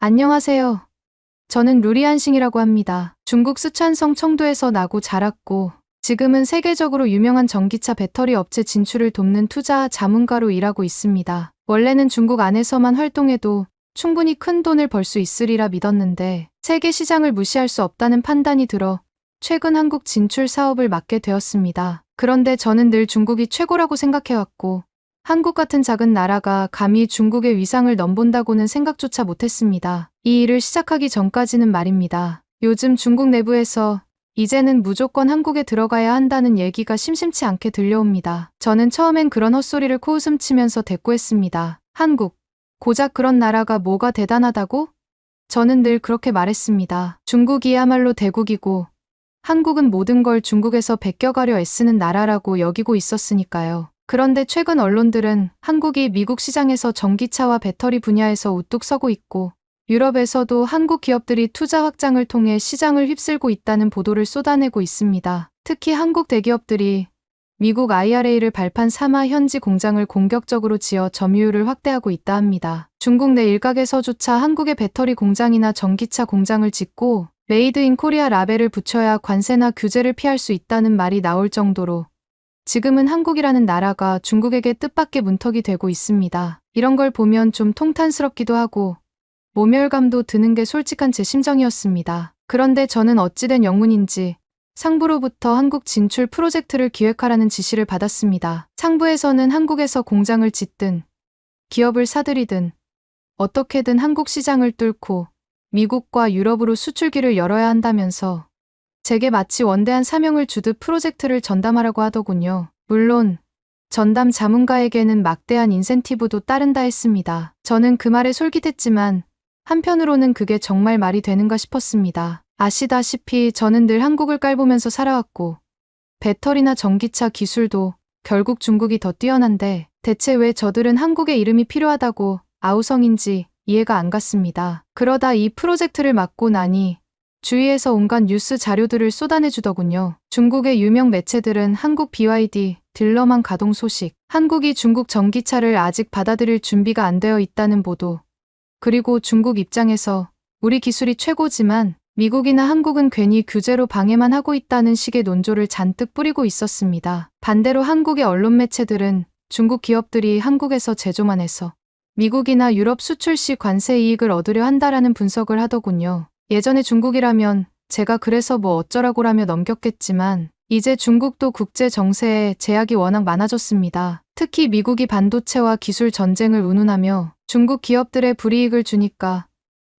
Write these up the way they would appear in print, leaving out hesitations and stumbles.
안녕하세요. 저는 루리안싱이라고 합니다. 중국 쓰촨성 청도에서 나고 자랐고 지금은 세계적으로 유명한 전기차 배터리 업체 진출을 돕는 투자 자문가로 일하고 있습니다. 원래는 중국 안에서만 활동해도 충분히 큰 돈을 벌 수 있으리라 믿었는데 세계 시장을 무시할 수 없다는 판단이 들어 최근 한국 진출 사업을 맡게 되었습니다. 그런데 저는 늘 중국이 최고라고 생각해왔고 한국 같은 작은 나라가 감히 중국의 위상을 넘본다고는 생각조차 못했습니다. 이 일을 시작하기 전까지는 말입니다. 요즘 중국 내부에서 이제는 무조건 한국에 들어가야 한다는 얘기가 심심치 않게 들려옵니다. 저는 처음엔 그런 헛소리를 코웃음 치면서 대꾸했습니다. 한국, 고작 그런 나라가 뭐가 대단하다고? 저는 늘 그렇게 말했습니다. 중국이야말로 대국이고 한국은 모든 걸 중국에서 베껴가려 애쓰는 나라라고 여기고 있었으니까요. 그런데 최근 언론들은 한국이 미국 시장에서 전기차와 배터리 분야에서 우뚝 서고 있고 유럽에서도 한국 기업들이 투자 확장을 통해 시장을 휩쓸고 있다는 보도를 쏟아내고 있습니다. 특히 한국 대기업들이 미국 IRA를 발판 삼아 현지 공장을 공격적으로 지어 점유율을 확대하고 있다 합니다. 중국 내 일각에서조차 한국의 배터리 공장이나 전기차 공장을 짓고 메이드 인 코리아 라벨을 붙여야 관세나 규제를 피할 수 있다는 말이 나올 정도로 지금은 한국이라는 나라가 중국에게 뜻밖의 문턱이 되고 있습니다. 이런 걸 보면 좀 통탄스럽기도 하고 모멸감도 드는 게 솔직한 제 심정이었습니다. 그런데 저는 어찌된 영문인지 상부로부터 한국 진출 프로젝트를 기획하라는 지시를 받았습니다. 상부에서는 한국에서 공장을 짓든 기업을 사들이든 어떻게든 한국 시장을 뚫고 미국과 유럽으로 수출기를 열어야 한다면서 제게 마치 원대한 사명을 주듯 프로젝트를 전담하라고 하더군요. 물론 전담 자문가에게는 막대한 인센티브도 따른다 했습니다. 저는 그 말에 솔깃했지만 한편으로는 그게 정말 말이 되는가 싶었습니다. 아시다시피 저는 늘 한국을 깔보면서 살아왔고 배터리나 전기차 기술도 결국 중국이 더 뛰어난데 대체 왜 저들은 한국의 이름이 필요하다고 아우성인지 이해가 안 갔습니다. 그러다 이 프로젝트를 맡고 나니 주위에서 온갖 뉴스 자료들을 쏟아내주더군요. 중국의 유명 매체들은 한국 BYD 딜러만 가동 소식, 한국이 중국 전기차를 아직 받아들일 준비가 안 되어 있다는 보도, 그리고 중국 입장에서 우리 기술이 최고지만 미국이나 한국은 괜히 규제로 방해만 하고 있다는 식의 논조를 잔뜩 뿌리고 있었습니다. 반대로 한국의 언론 매체들은 중국 기업들이 한국에서 제조만 해서 미국이나 유럽 수출 시 관세 이익을 얻으려 한다라는 분석을 하더군요. 예전에 중국이라면 제가 그래서 뭐 어쩌라고라며 넘겼겠지만 이제 중국도 국제 정세에 제약이 워낙 많아졌습니다. 특히 미국이 반도체와 기술 전쟁을 운운하며 중국 기업들의 불이익을 주니까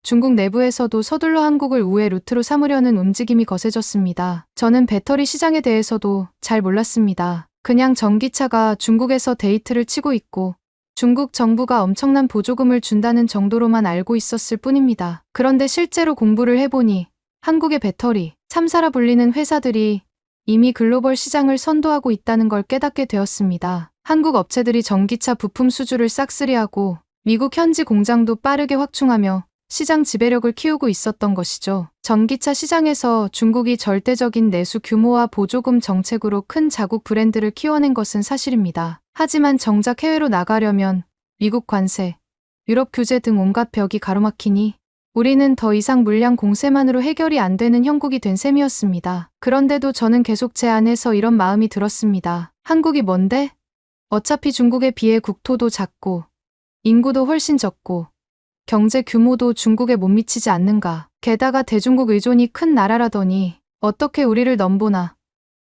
중국 내부에서도 서둘러 한국을 우회 루트로 삼으려는 움직임이 거세졌습니다. 저는 배터리 시장에 대해서도 잘 몰랐습니다. 그냥 전기차가 중국에서 데이트를 치고 있고 중국 정부가 엄청난 보조금을 준다는 정도로만 알고 있었을 뿐입니다. 그런데 실제로 공부를 해보니 한국의 배터리 3사라 불리는 회사들이 이미 글로벌 시장을 선도하고 있다는 걸 깨닫게 되었습니다. 한국 업체들이 전기차 부품 수주를 싹쓸이하고 미국 현지 공장도 빠르게 확충하며 시장 지배력을 키우고 있었던 것이죠. 전기차 시장에서 중국이 절대적인 내수 규모와 보조금 정책으로 큰 자국 브랜드를 키워낸 것은 사실입니다. 하지만 정작 해외로 나가려면 미국 관세, 유럽 규제 등 온갖 벽이 가로막히니 우리는 더 이상 물량 공세만으로 해결이 안 되는 형국이 된 셈이었습니다. 그런데도 저는 계속 제 안에서 이런 마음이 들었습니다. 한국이 뭔데? 어차피 중국에 비해 국토도 작고 인구도 훨씬 적고 경제 규모도 중국에 못 미치지 않는가. 게다가 대중국 의존이 큰 나라라더니 어떻게 우리를 넘보나.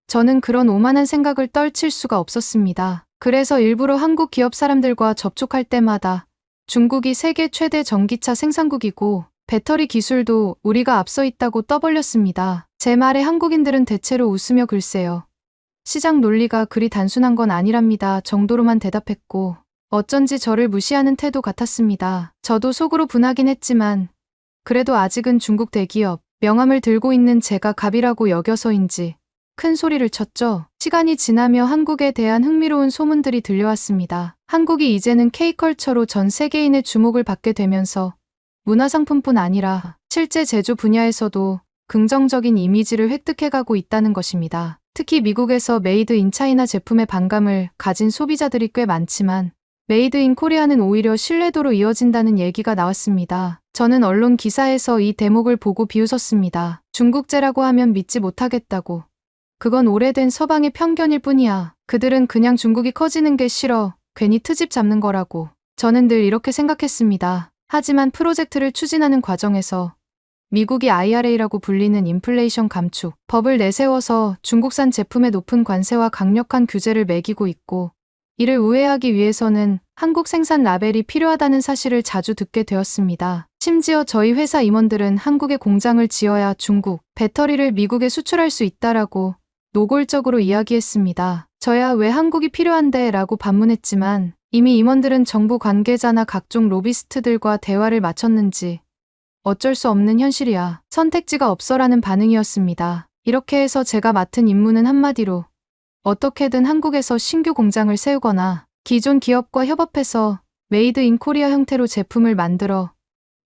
저는 그런 오만한 생각을 떨칠 수가 없었습니다. 그래서 일부러 한국 기업 사람들과 접촉할 때마다 중국이 세계 최대 전기차 생산국이고 배터리 기술도 우리가 앞서 있다고 떠벌렸습니다. 제 말에 한국인들은 대체로 웃으며 글쎄요. 시장 논리가 그리 단순한 건 아니랍니다 정도로만 대답했고 어쩐지 저를 무시하는 태도 같았습니다. 저도 속으로 분하긴 했지만 그래도 아직은 중국 대기업 명함을 들고 있는 제가 갑이라고 여겨서인지 큰 소리를 쳤죠. 시간이 지나며 한국에 대한 흥미로운 소문들이 들려왔습니다. 한국이 이제는 K컬처로 전 세계인의 주목을 받게 되면서 문화상품뿐 아니라 실제 제조 분야에서도 긍정적인 이미지를 획득해가고 있다는 것입니다. 특히 미국에서 메이드 인 차이나 제품에 반감을 가진 소비자들이 꽤 많지만 메이드 인 코리아는 오히려 신뢰도로 이어진다는 얘기가 나왔습니다. 저는 언론 기사에서 이 대목을 보고 비웃었습니다. 중국제라고 하면 믿지 못하겠다고. 그건 오래된 서방의 편견일 뿐이야. 그들은 그냥 중국이 커지는 게 싫어. 괜히 트집 잡는 거라고. 저는 늘 이렇게 생각했습니다. 하지만 프로젝트를 추진하는 과정에서 미국이 IRA라고 불리는 인플레이션 감축 법을 내세워서 중국산 제품의 높은 관세와 강력한 규제를 매기고 있고, 이를 우회하기 위해서는 한국 생산 라벨이 필요하다는 사실을 자주 듣게 되었습니다. 심지어 저희 회사 임원들은 한국에 공장을 지어야 중국 배터리를 미국에 수출할 수 있다라고 노골적으로 이야기했습니다. 저야 왜 한국이 필요한데? 라고 반문했지만 이미 임원들은 정부 관계자나 각종 로비스트들과 대화를 마쳤는지 어쩔 수 없는 현실이야. 선택지가 없어라는 반응이었습니다. 이렇게 해서 제가 맡은 임무는 한마디로 어떻게든 한국에서 신규 공장을 세우거나 기존 기업과 협업해서 메이드 인 코리아 형태로 제품을 만들어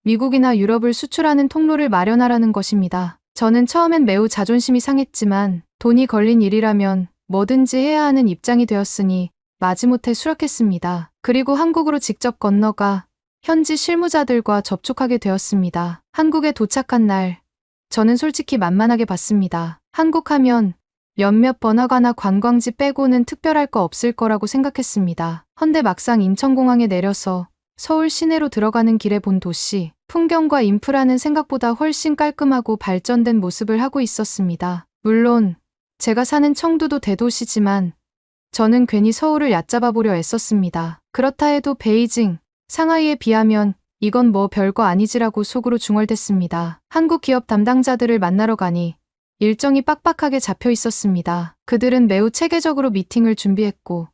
미국이나 유럽을 수출하는 통로를 마련하라는 것입니다. 저는 처음엔 매우 자존심이 상했지만 돈이 걸린 일이라면 뭐든지 해야 하는 입장이 되었으니 마지못해 수락했습니다. 그리고 한국으로 직접 건너가 현지 실무자들과 접촉하게 되었습니다. 한국에 도착한 날, 저는 솔직히 만만하게 봤습니다. 한국 하면 몇몇 번화가나 관광지 빼고는 특별할 거 없을 거라고 생각했습니다. 헌데 막상 인천공항에 내려서 서울 시내로 들어가는 길에 본 도시, 풍경과 인프라는 생각보다 훨씬 깔끔하고 발전된 모습을 하고 있었습니다. 물론 제가 사는 청두도 대도시지만 저는 괜히 서울을 얕잡아 보려 애썼습니다. 그렇다 해도 베이징, 상하이에 비하면 이건 뭐 별거 아니지라고 속으로 중얼댔습니다. 한국 기업 담당자들을 만나러 가니 일정이 빡빡하게 잡혀 있었습니다. 그들은 매우 체계적으로 미팅을 준비했고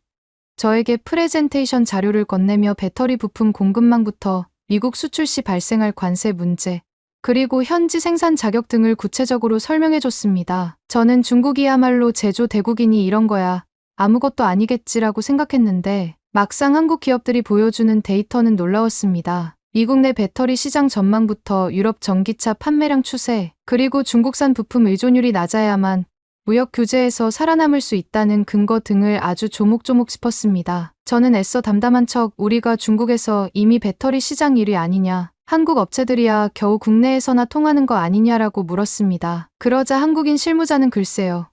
저에게 프레젠테이션 자료를 건네며 배터리 부품 공급망부터 미국 수출 시 발생할 관세 문제, 그리고 현지 생산 자격 등을 구체적으로 설명해줬습니다. 저는 중국이야말로 제조 대국이니 이런 거야 아무것도 아니겠지라고 생각했는데 막상 한국 기업들이 보여주는 데이터는 놀라웠습니다. 미국 내 배터리 시장 전망부터 유럽 전기차 판매량 추세, 그리고 중국산 부품 의존율이 낮아야만 무역 규제에서 살아남을 수 있다는 근거 등을 아주 조목조목 짚었습니다. 저는 애써 담담한 척 우리가 중국에서 이미 배터리 시장 1위 아니냐, 한국 업체들이야 겨우 국내에서나 통하는 거 아니냐라고 물었습니다. 그러자 한국인 실무자는 글쎄요.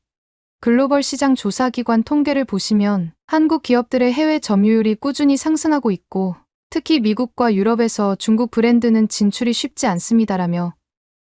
글로벌 시장 조사기관 통계를 보시면 한국 기업들의 해외 점유율이 꾸준히 상승하고 있고 특히 미국과 유럽에서 중국 브랜드는 진출이 쉽지 않습니다라며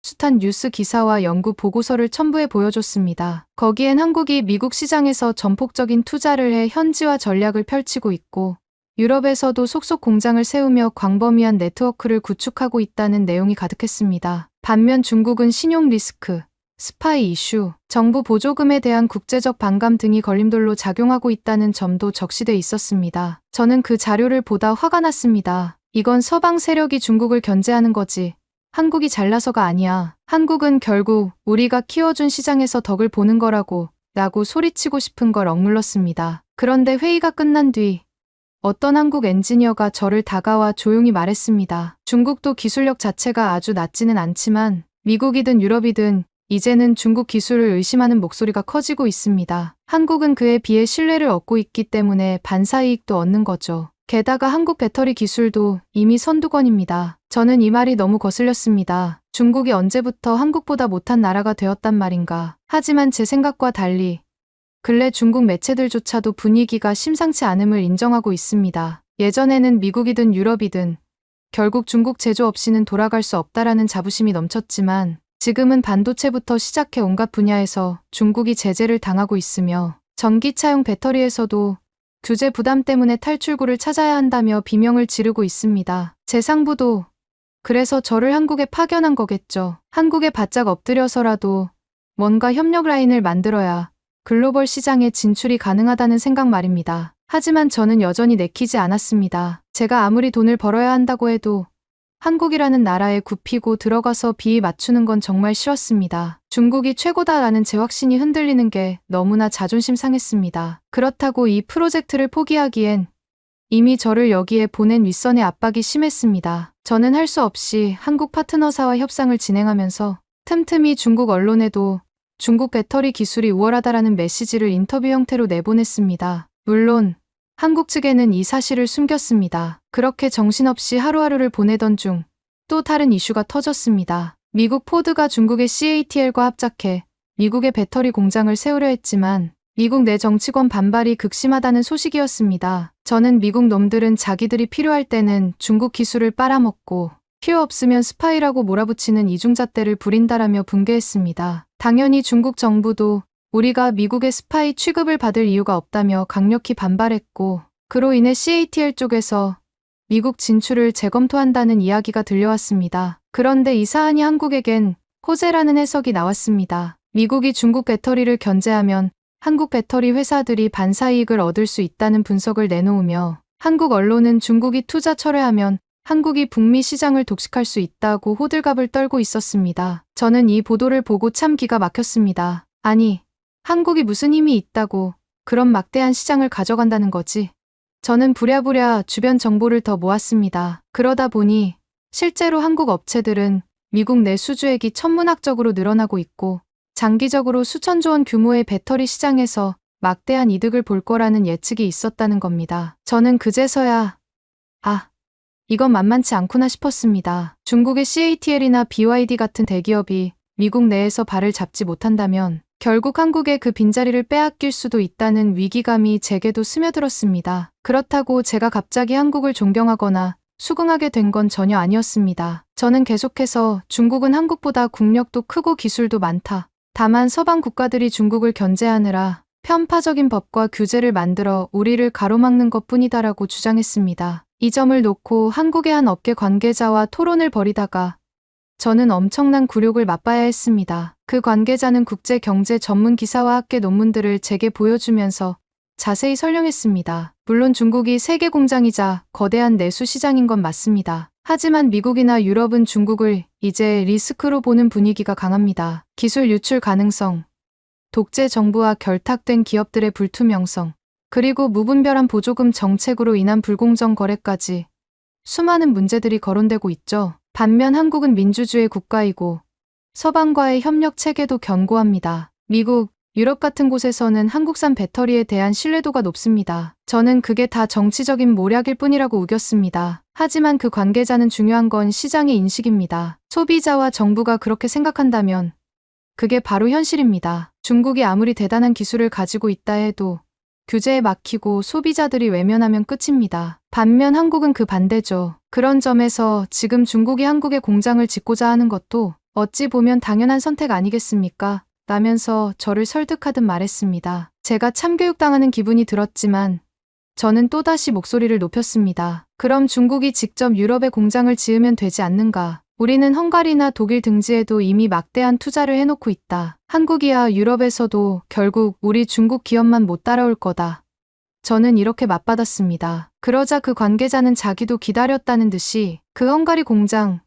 숱한 뉴스 기사와 연구 보고서를 첨부해 보여줬습니다. 거기엔 한국이 미국 시장에서 전폭적인 투자를 해 현지화 전략을 펼치고 있고 유럽에서도 속속 공장을 세우며 광범위한 네트워크를 구축하고 있다는 내용이 가득했습니다. 반면 중국은 신용 리스크, 스파이 이슈, 정부 보조금에 대한 국제적 반감 등이 걸림돌로 작용하고 있다는 점도 적시돼 있었습니다. 저는 그 자료를 보다 화가 났습니다. 이건 서방 세력이 중국을 견제하는 거지. 한국이 잘나서가 아니야. 한국은 결국 우리가 키워준 시장에서 덕을 보는 거라고 라고 소리치고 싶은 걸 억눌렀습니다. 그런데 회의가 끝난 뒤 어떤 한국 엔지니어가 저를 다가와 조용히 말했습니다. 중국도 기술력 자체가 아주 낮지는 않지만 미국이든 유럽이든 이제는 중국 기술을 의심하는 목소리가 커지고 있습니다. 한국은 그에 비해 신뢰를 얻고 있기 때문에 반사이익도 얻는 거죠. 게다가 한국 배터리 기술도 이미 선두권입니다. 저는 이 말이 너무 거슬렸습니다. 중국이 언제부터 한국보다 못한 나라가 되었단 말인가. 하지만 제 생각과 달리 근래 중국 매체들조차도 분위기가 심상치 않음을 인정하고 있습니다. 예전에는 미국이든 유럽이든 결국 중국 제조 없이는 돌아갈 수 없다라는 자부심이 넘쳤지만 지금은 반도체부터 시작해 온갖 분야에서 중국이 제재를 당하고 있으며 전기차용 배터리에서도 규제 부담 때문에 탈출구를 찾아야 한다며 비명을 지르고 있습니다. 제 상부도 그래서 저를 한국에 파견한 거겠죠. 한국에 바짝 엎드려서라도 뭔가 협력 라인을 만들어야 글로벌 시장에 진출이 가능하다는 생각 말입니다. 하지만 저는 여전히 내키지 않았습니다. 제가 아무리 돈을 벌어야 한다고 해도 한국이라는 나라에 굽히고 들어가서 비위 맞추는 건 정말 싫었습니다. 중국이 최고다라는 제 확신이 흔들리는 게 너무나 자존심 상했습니다. 그렇다고 이 프로젝트를 포기하기엔 이미 저를 여기에 보낸 윗선의 압박이 심했습니다. 저는 할 수 없이 한국 파트너사와 협상을 진행하면서 틈틈이 중국 언론에도 중국 배터리 기술이 우월하다라는 메시지를 인터뷰 형태로 내보냈습니다. 물론 한국 측에는 이 사실을 숨겼습니다. 그렇게 정신없이 하루하루를 보내던 중 또 다른 이슈가 터졌습니다. 미국 포드가 중국의 CATL과 합작해 미국의 배터리 공장을 세우려 했지만 미국 내 정치권 반발이 극심하다는 소식이었습니다. 저는 미국 놈들은 자기들이 필요할 때는 중국 기술을 빨아먹고 필요 없으면 스파이라고 몰아붙이는 이중잣대를 부린다라며 분개했습니다. 당연히 중국 정부도 우리가 미국의 스파이 취급을 받을 이유가 없다며 강력히 반발했고 그로 인해 CATL 쪽에서 미국 진출을 재검토한다는 이야기가 들려왔습니다. 그런데 이 사안이 한국에겐 호재라는 해석이 나왔습니다. 미국이 중국 배터리를 견제하면 한국 배터리 회사들이 반사이익을 얻을 수 있다는 분석을 내놓으며 한국 언론은 중국이 투자 철회하면 한국이 북미 시장을 독식할 수 있다고 호들갑을 떨고 있었습니다. 저는 이 보도를 보고 참 기가 막혔습니다. 아니, 한국이 무슨 힘이 있다고 그런 막대한 시장을 가져간다는 거지? 저는 부랴부랴 주변 정보를 더 모았습니다. 그러다 보니 실제로 한국 업체들은 미국 내 수주액이 천문학적으로 늘어나고 있고 장기적으로 수천조 원 규모의 배터리 시장에서 막대한 이득을 볼 거라는 예측이 있었다는 겁니다. 저는 그제서야 이건 만만치 않구나 싶었습니다. 중국의 CATL이나 BYD 같은 대기업이 미국 내에서 발을 잡지 못한다면 결국 한국의 그 빈자리를 빼앗길 수도 있다는 위기감이 제게도 스며들었습니다. 그렇다고 제가 갑자기 한국을 존경하거나 수긍하게 된 건 전혀 아니었습니다. 저는 계속해서 중국은 한국보다 국력도 크고 기술도 많다. 다만 서방 국가들이 중국을 견제하느라 편파적인 법과 규제를 만들어 우리를 가로막는 것뿐이다라고 주장했습니다. 이 점을 놓고 한국의 한 업계 관계자와 토론을 벌이다가 저는 엄청난 굴욕을 맛봐야 했습니다. 그 관계자는 국제 경제 전문 기사와 학계 논문들을 제게 보여주면서 자세히 설명했습니다. 물론 중국이 세계 공장이자 거대한 내수 시장인 건 맞습니다. 하지만 미국이나 유럽은 중국을 이제 리스크로 보는 분위기가 강합니다. 기술 유출 가능성, 독재 정부와 결탁된 기업들의 불투명성, 그리고 무분별한 보조금 정책으로 인한 불공정 거래까지 수많은 문제들이 거론되고 있죠. 반면 한국은 민주주의 국가이고 서방과의 협력 체계도 견고합니다. 미국, 유럽 같은 곳에서는 한국산 배터리에 대한 신뢰도가 높습니다. 저는 그게 다 정치적인 모략일 뿐이라고 우겼습니다. 하지만 그 관계자는 중요한 건 시장의 인식입니다. 소비자와 정부가 그렇게 생각한다면 그게 바로 현실입니다. 중국이 아무리 대단한 기술을 가지고 있다 해도 규제에 막히고 소비자들이 외면하면 끝입니다. 반면 한국은 그 반대죠. 그런 점에서 지금 중국이 한국에 공장을 짓고자 하는 것도 어찌 보면 당연한 선택 아니겠습니까? 라면서 저를 설득하듯 말했습니다. 제가 참교육당하는 기분이 들었지만 저는 또다시 목소리를 높였습니다. 그럼 중국이 직접 유럽에 공장을 지으면 되지 않는가? 우리는 헝가리나 독일 등지에도 이미 막대한 투자를 해놓고 있다. 한국이야 유럽에서도 결국 우리 중국 기업만 못 따라올 거다. 저는 이렇게 맞받았습니다. 그러자 그 관계자는 자기도 기다렸다는 듯이 그 헝가리 공장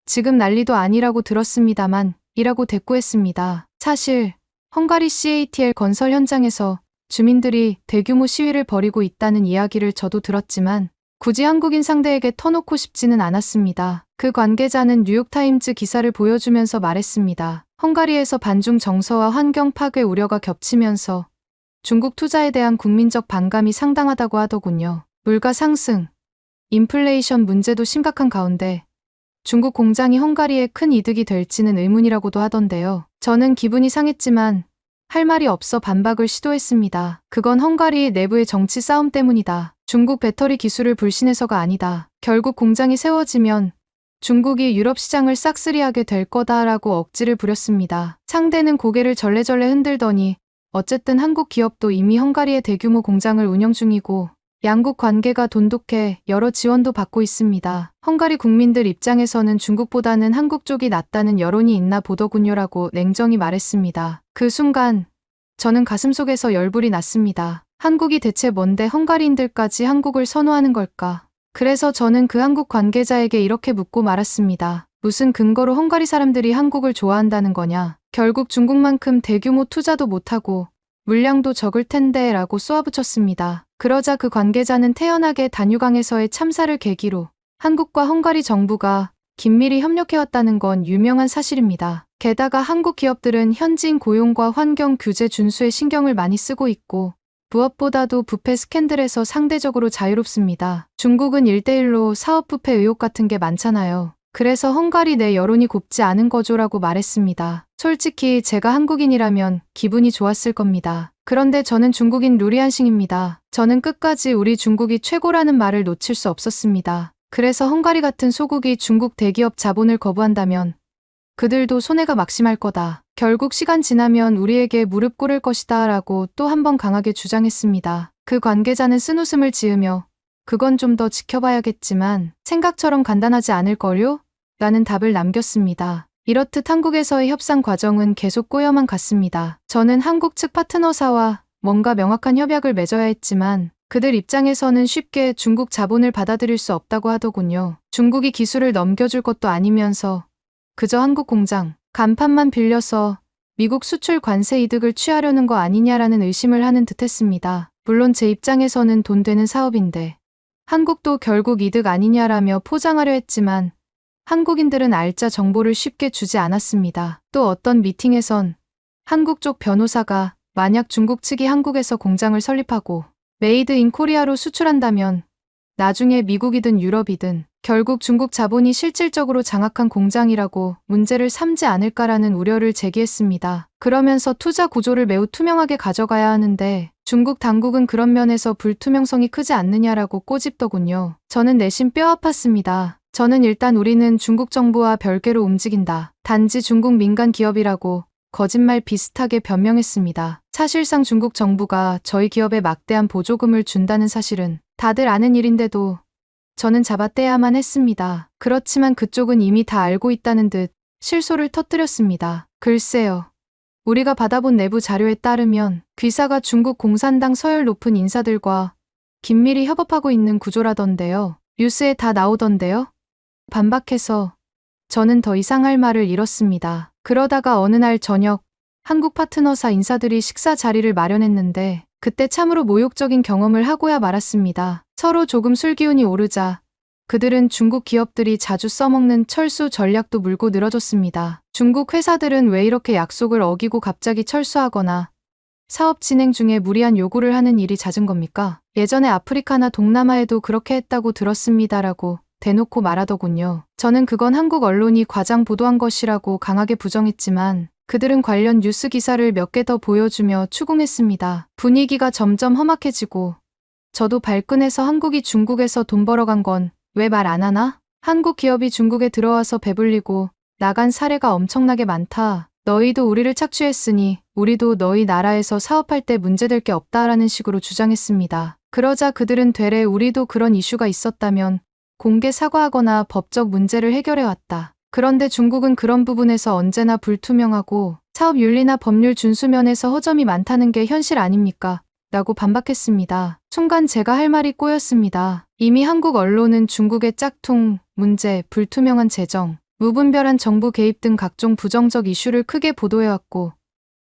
지금 난리도 아니라고 들었습니다만 이라고 대꾸했습니다. 사실 헝가리 CATL 건설 현장에서 주민들이 대규모 시위를 벌이고 있다는 이야기를 저도 들었지만 굳이 한국인 상대에게 터놓고 싶지는 않았습니다. 그 관계자는 뉴욕타임즈 기사를 보여주면서 말했습니다. 헝가리에서 반중 정서와 환경 파괴 우려가 겹치면서 중국 투자에 대한 국민적 반감이 상당하다고 하더군요. 물가 상승, 인플레이션 문제도 심각한 가운데 중국 공장이 헝가리에 큰 이득이 될지는 의문이라고도 하던데요. 저는 기분이 상했지만 할 말이 없어 반박을 시도했습니다. 그건 헝가리 내부의 정치 싸움 때문이다. 중국 배터리 기술을 불신해서가 아니다. 결국 공장이 세워지면 중국이 유럽 시장을 싹쓸이하게 될 거다라고 억지를 부렸습니다. 상대는 고개를 절레절레 흔들더니 어쨌든 한국 기업도 이미 헝가리에 대규모 공장을 운영 중이고 양국 관계가 돈독해 여러 지원도 받고 있습니다. 헝가리 국민들 입장에서는 중국보다는 한국 쪽이 낫다는 여론이 있나 보더군요라고 냉정히 말했습니다. 그 순간 저는 가슴속에서 열불이 났습니다. 한국이 대체 뭔데 헝가리인들까지 한국을 선호하는 걸까? 그래서 저는 그 한국 관계자에게 이렇게 묻고 말았습니다. 무슨 근거로 헝가리 사람들이 한국을 좋아한다는 거냐? 결국 중국만큼 대규모 투자도 못하고 물량도 적을 텐데 라고 쏘아붙였습니다. 그러자 그 관계자는 태연하게 다뉴강에서의 참사를 계기로 한국과 헝가리 정부가 긴밀히 협력해왔다는 건 유명한 사실입니다. 게다가 한국 기업들은 현지인 고용과 환경 규제 준수에 신경을 많이 쓰고 있고 무엇보다도 부패 스캔들에서 상대적으로 자유롭습니다. 중국은 1대1로 사업 부패 의혹 같은 게 많잖아요. 그래서 헝가리 내 여론이 곱지 않은 거죠라고 말했습니다. 솔직히 제가 한국인이라면 기분이 좋았을 겁니다. 그런데 저는 중국인 루리안싱입니다. 저는 끝까지 우리 중국이 최고라는 말을 놓칠 수 없었습니다. 그래서 헝가리 같은 소국이 중국 대기업 자본을 거부한다면 그들도 손해가 막심할 거다. 결국 시간 지나면 우리에게 무릎 꿇을 것이다 라고 또 한 번 강하게 주장했습니다. 그 관계자는 쓴웃음을 지으며 그건 좀 더 지켜봐야겠지만 생각처럼 간단하지 않을걸요? 라는 답을 남겼습니다. 이렇듯 한국에서의 협상 과정은 계속 꼬여만 갔습니다. 저는 한국 측 파트너사와 뭔가 명확한 협약을 맺어야 했지만 그들 입장에서는 쉽게 중국 자본을 받아들일 수 없다고 하더군요. 중국이 기술을 넘겨줄 것도 아니면서 그저 한국 공장, 간판만 빌려서 미국 수출 관세 이득을 취하려는 거 아니냐라는 의심을 하는 듯했습니다. 물론 제 입장에서는 돈 되는 사업인데 한국도 결국 이득 아니냐라며 포장하려 했지만 한국인들은 알짜 정보를 쉽게 주지 않았습니다. 또 어떤 미팅에선 한국 쪽 변호사가 만약 중국 측이 한국에서 공장을 설립하고 메이드 인 코리아로 수출한다면 나중에 미국이든 유럽이든 결국 중국 자본이 실질적으로 장악한 공장이라고 문제를 삼지 않을까라는 우려를 제기했습니다. 그러면서 투자 구조를 매우 투명하게 가져가야 하는데 중국 당국은 그런 면에서 불투명성이 크지 않느냐라고 꼬집더군요. 저는 내심 뼈 아팠습니다. 저는 일단 우리는 중국 정부와 별개로 움직인다. 단지 중국 민간 기업이라고 거짓말 비슷하게 변명했습니다. 사실상 중국 정부가 저희 기업에 막대한 보조금을 준다는 사실은 다들 아는 일인데도 저는 잡아떼야만 했습니다. 그렇지만 그쪽은 이미 다 알고 있다는 듯 실소를 터뜨렸습니다. 글쎄요. 우리가 받아본 내부 자료에 따르면 귀사가 중국 공산당 서열 높은 인사들과 긴밀히 협업하고 있는 구조라던데요. 뉴스에 다 나오던데요. 반박해서 저는 더 이상 할 말을 잃었습니다. 그러다가 어느 날 저녁 한국 파트너사 인사들이 식사 자리를 마련했는데 그때 참으로 모욕적인 경험을 하고야 말았습니다. 서로 조금 술기운이 오르자 그들은 중국 기업들이 자주 써먹는 철수 전략도 물고 늘어졌습니다. 중국 회사들은 왜 이렇게 약속을 어기고 갑자기 철수하거나 사업 진행 중에 무리한 요구를 하는 일이 잦은 겁니까? 예전에 아프리카나 동남아에도 그렇게 했다고 들었습니다라고 대놓고 말하더군요. 저는 그건 한국 언론이 과장 보도한 것이라고 강하게 부정했지만 그들은 관련 뉴스 기사를 몇 개 더 보여주며 추궁했습니다. 분위기가 점점 험악해지고 저도 발끈해서 한국이 중국에서 돈 벌어간 건 왜 말 안 하나? 한국 기업이 중국에 들어와서 배불리고 나간 사례가 엄청나게 많다. 너희도 우리를 착취했으니 우리도 너희 나라에서 사업할 때 문제될 게 없다라는 식으로 주장했습니다. 그러자 그들은 되레 우리도 그런 이슈가 있었다면 공개 사과하거나 법적 문제를 해결해왔다. 그런데 중국은 그런 부분에서 언제나 불투명하고 사업 윤리나 법률 준수 면에서 허점이 많다는 게 현실 아닙니까? 라고 반박했습니다. 순간 제가 할 말이 꼬였습니다. 이미 한국 언론은 중국의 짝퉁, 문제, 불투명한 재정, 무분별한 정부 개입 등 각종 부정적 이슈를 크게 보도해왔고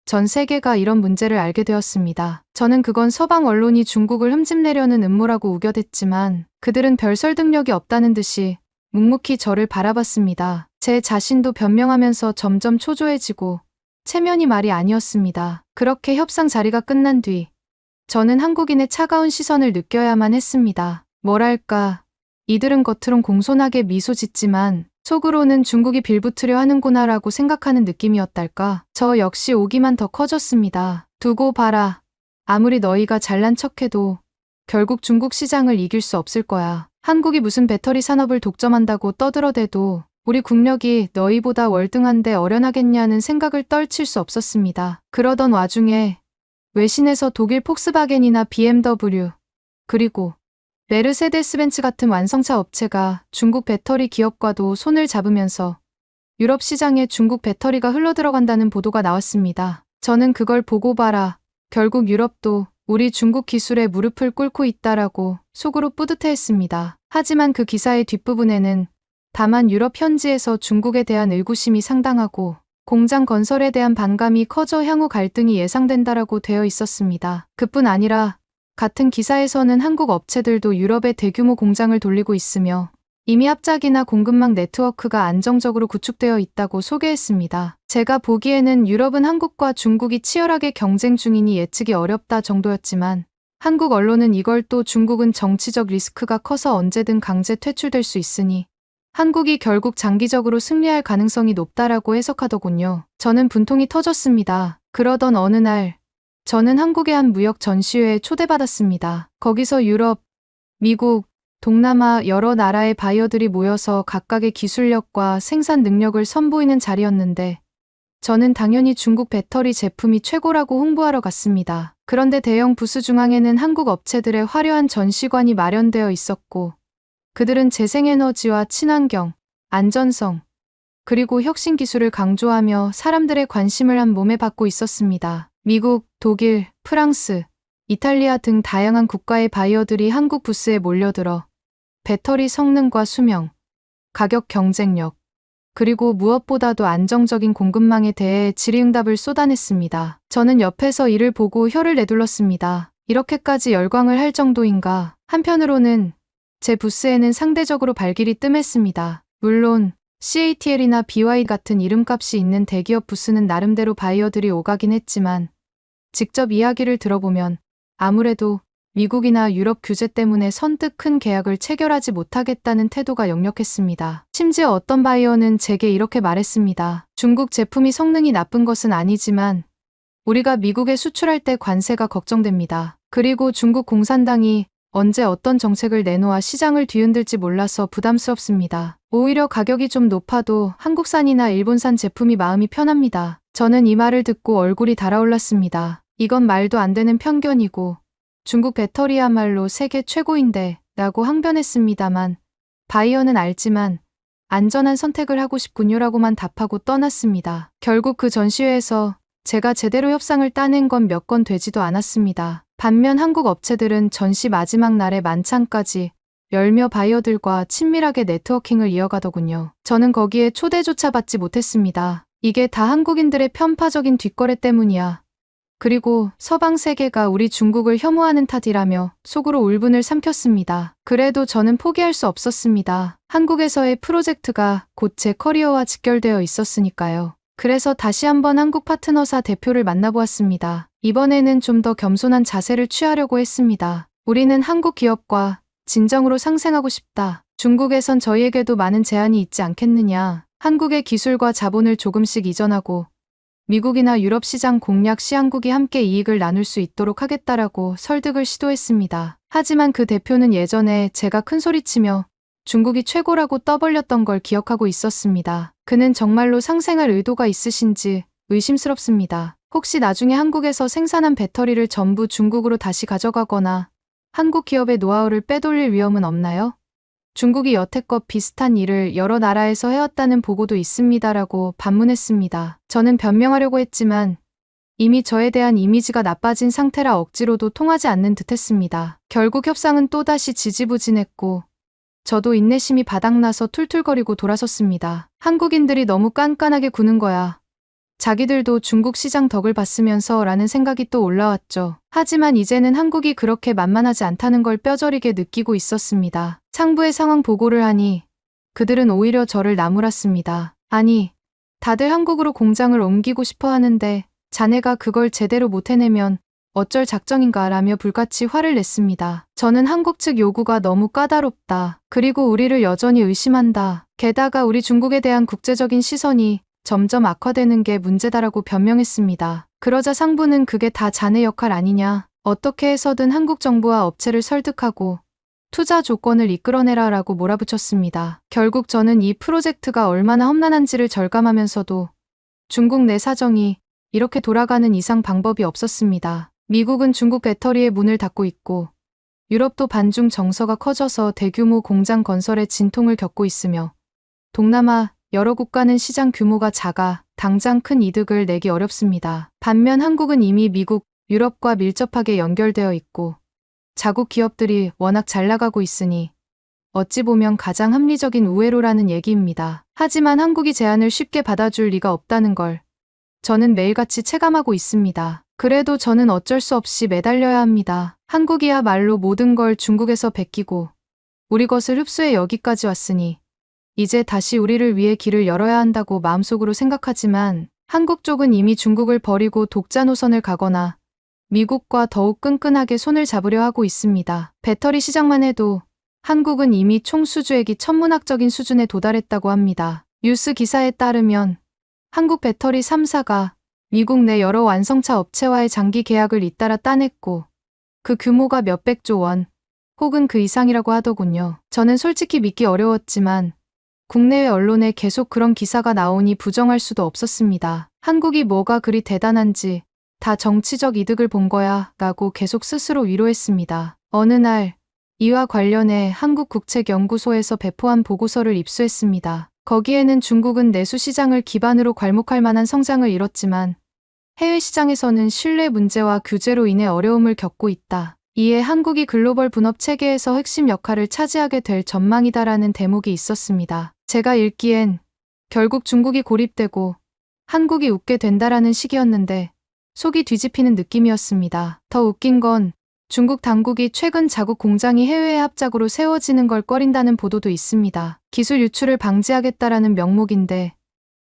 전 세계가 이런 문제를 알게 되었습니다. 저는 그건 서방 언론이 중국을 흠집내려는 음모라고 우겨댔지만 그들은 별 설득력이 없다는 듯이 묵묵히 저를 바라봤습니다. 제 자신도 변명하면서 점점 초조해지고 체면이 말이 아니었습니다. 그렇게 협상 자리가 끝난 뒤 저는 한국인의 차가운 시선을 느껴야만 했습니다. 뭐랄까, 이들은 겉으론 공손하게 미소 짓지만 속으로는 중국이 빌붙으려 하는구나라고 생각하는 느낌이었달까. 저 역시 오기만 더 커졌습니다. 두고 봐라. 아무리 너희가 잘난 척해도 결국 중국 시장을 이길 수 없을 거야. 한국이 무슨 배터리 산업을 독점한다고 떠들어대도 우리 국력이 너희보다 월등한데 어련하겠냐는 생각을 떨칠 수 없었습니다. 그러던 와중에 외신에서 독일 폭스바겐이나 BMW, 그리고 메르세데스 벤츠 같은 완성차 업체가 중국 배터리 기업과도 손을 잡으면서 유럽 시장에 중국 배터리가 흘러들어간다는 보도가 나왔습니다. 저는 그걸 보고 봐라. 결국 유럽도 우리 중국 기술에 무릎을 꿇고 있다라고 속으로 뿌듯해했습니다. 하지만 그 기사의 뒷부분에는 다만 유럽 현지에서 중국에 대한 의구심이 상당하고 공장 건설에 대한 반감이 커져 향후 갈등이 예상된다라고 되어 있었습니다. 그뿐 아니라 같은 기사에서는 한국 업체들도 유럽에 대규모 공장을 돌리고 있으며 이미 합작이나 공급망 네트워크가 안정적으로 구축되어 있다고 소개했습니다. 제가 보기에는 유럽은 한국과 중국이 치열하게 경쟁 중이니 예측이 어렵다 정도였지만 한국 언론은 이걸 또 중국은 정치적 리스크가 커서 언제든 강제 퇴출될 수 있으니 한국이 결국 장기적으로 승리할 가능성이 높다라고 해석하더군요. 저는 분통이 터졌습니다. 그러던 어느 날 저는 한국의 한 무역 전시회에 초대받았습니다. 거기서 유럽, 미국, 동남아 여러 나라의 바이어들이 모여서 각각의 기술력과 생산 능력을 선보이는 자리였는데 저는 당연히 중국 배터리 제품이 최고라고 홍보하러 갔습니다. 그런데 대형 부스 중앙에는 한국 업체들의 화려한 전시관이 마련되어 있었고 그들은 재생에너지와 친환경, 안전성, 그리고 혁신 기술을 강조하며 사람들의 관심을 한 몸에 받고 있었습니다. 미국, 독일, 프랑스, 이탈리아 등 다양한 국가의 바이어들이 한국 부스에 몰려들어 배터리 성능과 수명, 가격 경쟁력, 그리고 무엇보다도 안정적인 공급망에 대해 질의응답을 쏟아냈습니다. 저는 옆에서 이를 보고 혀를 내둘렀습니다. 이렇게까지 열광을 할 정도인가. 한편으로는 제 부스에는 상대적으로 발길이 뜸했습니다. 물론 CATL이나 BY 같은 이름값이 있는 대기업 부스는 나름대로 바이어들이 오가긴 했지만 직접 이야기를 들어보면 아무래도 미국이나 유럽 규제 때문에 선뜻 큰 계약을 체결하지 못하겠다는 태도가 역력했습니다. 심지어 어떤 바이어는 제게 이렇게 말했습니다. 중국 제품이 성능이 나쁜 것은 아니지만 우리가 미국에 수출할 때 관세가 걱정됩니다. 그리고 중국 공산당이 언제 어떤 정책을 내놓아 시장을 뒤흔들지 몰라서 부담스럽습니다. 오히려 가격이 좀 높아도 한국산이나 일본산 제품이 마음이 편합니다. 저는 이 말을 듣고 얼굴이 달아올랐습니다. 이건 말도 안 되는 편견이고 중국 배터리야말로 세계 최고인데 라고 항변했습니다만 바이어는 알지만 안전한 선택을 하고 싶군요라고만 답하고 떠났습니다. 결국 그 전시회에서 제가 제대로 협상을 따낸 건 몇 건 되지도 않았습니다. 반면 한국 업체들은 전시 마지막 날의 만찬까지 열며 바이어들과 친밀하게 네트워킹을 이어가더군요. 저는 거기에 초대조차 받지 못했습니다. 이게 다 한국인들의 편파적인 뒷거래 때문이야. 그리고 서방 세계가 우리 중국을 혐오하는 탓이라며 속으로 울분을 삼켰습니다. 그래도 저는 포기할 수 없었습니다. 한국에서의 프로젝트가 곧 제 커리어와 직결되어 있었으니까요. 그래서 다시 한번 한국 파트너사 대표를 만나보았습니다. 이번에는 좀 더 겸손한 자세를 취하려고 했습니다. 우리는 한국 기업과 진정으로 상생하고 싶다. 중국에선 저희에게도 많은 제한이 있지 않겠느냐. 한국의 기술과 자본을 조금씩 이전하고 미국이나 유럽 시장 공략 시 한국이 함께 이익을 나눌 수 있도록 하겠다라고 설득을 시도했습니다. 하지만 그 대표는 예전에 제가 큰소리치며 중국이 최고라고 떠벌렸던 걸 기억하고 있었습니다. 그는 정말로 상생할 의도가 있으신지 의심스럽습니다. 혹시 나중에 한국에서 생산한 배터리를 전부 중국으로 다시 가져가거나 한국 기업의 노하우를 빼돌릴 위험은 없나요? 중국이 여태껏 비슷한 일을 여러 나라에서 해왔다는 보고도 있습니다라고 반문했습니다. 저는 변명하려고 했지만 이미 저에 대한 이미지가 나빠진 상태라 억지로도 통하지 않는 듯했습니다. 결국 협상은 또다시 지지부진했고 저도 인내심이 바닥나서 툴툴거리고 돌아섰습니다. 한국인들이 너무 깐깐하게 구는 거야. 자기들도 중국 시장 덕을 봤으면서 라는 생각이 또 올라왔죠. 하지만 이제는 한국이 그렇게 만만하지 않다는 걸 뼈저리게 느끼고 있었습니다. 상부에 상황 보고를 하니 그들은 오히려 저를 나무랐습니다. 아니, 다들 한국으로 공장을 옮기고 싶어 하는데 자네가 그걸 제대로 못 해내면 어쩔 작정인가 라며 불같이 화를 냈습니다. 저는 한국 측 요구가 너무 까다롭다. 그리고 우리를 여전히 의심한다. 게다가 우리 중국에 대한 국제적인 시선이 점점 악화되는 게 문제다라고 변명했습니다. 그러자 상부는 그게 다 자네 역할 아니냐. 어떻게 해서든 한국 정부와 업체를 설득하고 투자 조건을 이끌어내라 라고 몰아붙였습니다. 결국 저는 이 프로젝트가 얼마나 험난한지를 절감하면서도 중국 내 사정이 이렇게 돌아가는 이상 방법이 없었습니다. 미국은 중국 배터리의 문을 닫고 있고 유럽도 반중 정서가 커져서 대규모 공장 건설에 진통을 겪고 있으며 동남아 여러 국가는 시장 규모가 작아 당장 큰 이득을 내기 어렵습니다. 반면 한국은 이미 미국, 유럽과 밀접하게 연결되어 있고 자국 기업들이 워낙 잘 나가고 있으니 어찌 보면 가장 합리적인 우회로라는 얘기입니다. 하지만 한국이 제안을 쉽게 받아줄 리가 없다는 걸 저는 매일같이 체감하고 있습니다. 그래도 저는 어쩔 수 없이 매달려야 합니다. 한국이야말로 모든 걸 중국에서 베끼고 우리 것을 흡수해 여기까지 왔으니 이제 다시 우리를 위해 길을 열어야 한다고 마음속으로 생각하지만 한국 쪽은 이미 중국을 버리고 독자 노선을 가거나 미국과 더욱 끈끈하게 손을 잡으려 하고 있습니다. 배터리 시장만 해도 한국은 이미 총 수주액이 천문학적인 수준에 도달했다고 합니다. 뉴스 기사에 따르면 한국 배터리 3사가 미국 내 여러 완성차 업체와의 장기 계약을 잇따라 따냈고 그 규모가 몇백조 원 혹은 그 이상이라고 하더군요. 저는 솔직히 믿기 어려웠지만 국내외 언론에 계속 그런 기사가 나오니 부정할 수도 없었습니다. 한국이 뭐가 그리 대단한지 다 정치적 이득을 본 거야 라고 계속 스스로 위로했습니다. 어느 날 이와 관련해 한국국책연구소에서 배포한 보고서를 입수했습니다. 거기에는 중국은 내수 시장을 기반으로 괄목할 만한 성장을 이뤘지만 해외 시장에서는 신뢰 문제와 규제로 인해 어려움을 겪고 있다. 이에 한국이 글로벌 분업 체계에서 핵심 역할을 차지하게 될 전망이다라는 대목이 있었습니다. 제가 읽기엔 결국 중국이 고립되고 한국이 웃게 된다라는 식이었는데 속이 뒤집히는 느낌이었습니다. 더 웃긴 건 중국 당국이 최근 자국 공장이 해외에 합작으로 세워지는 걸 꺼린다는 보도도 있습니다. 기술 유출을 방지하겠다라는 명목인데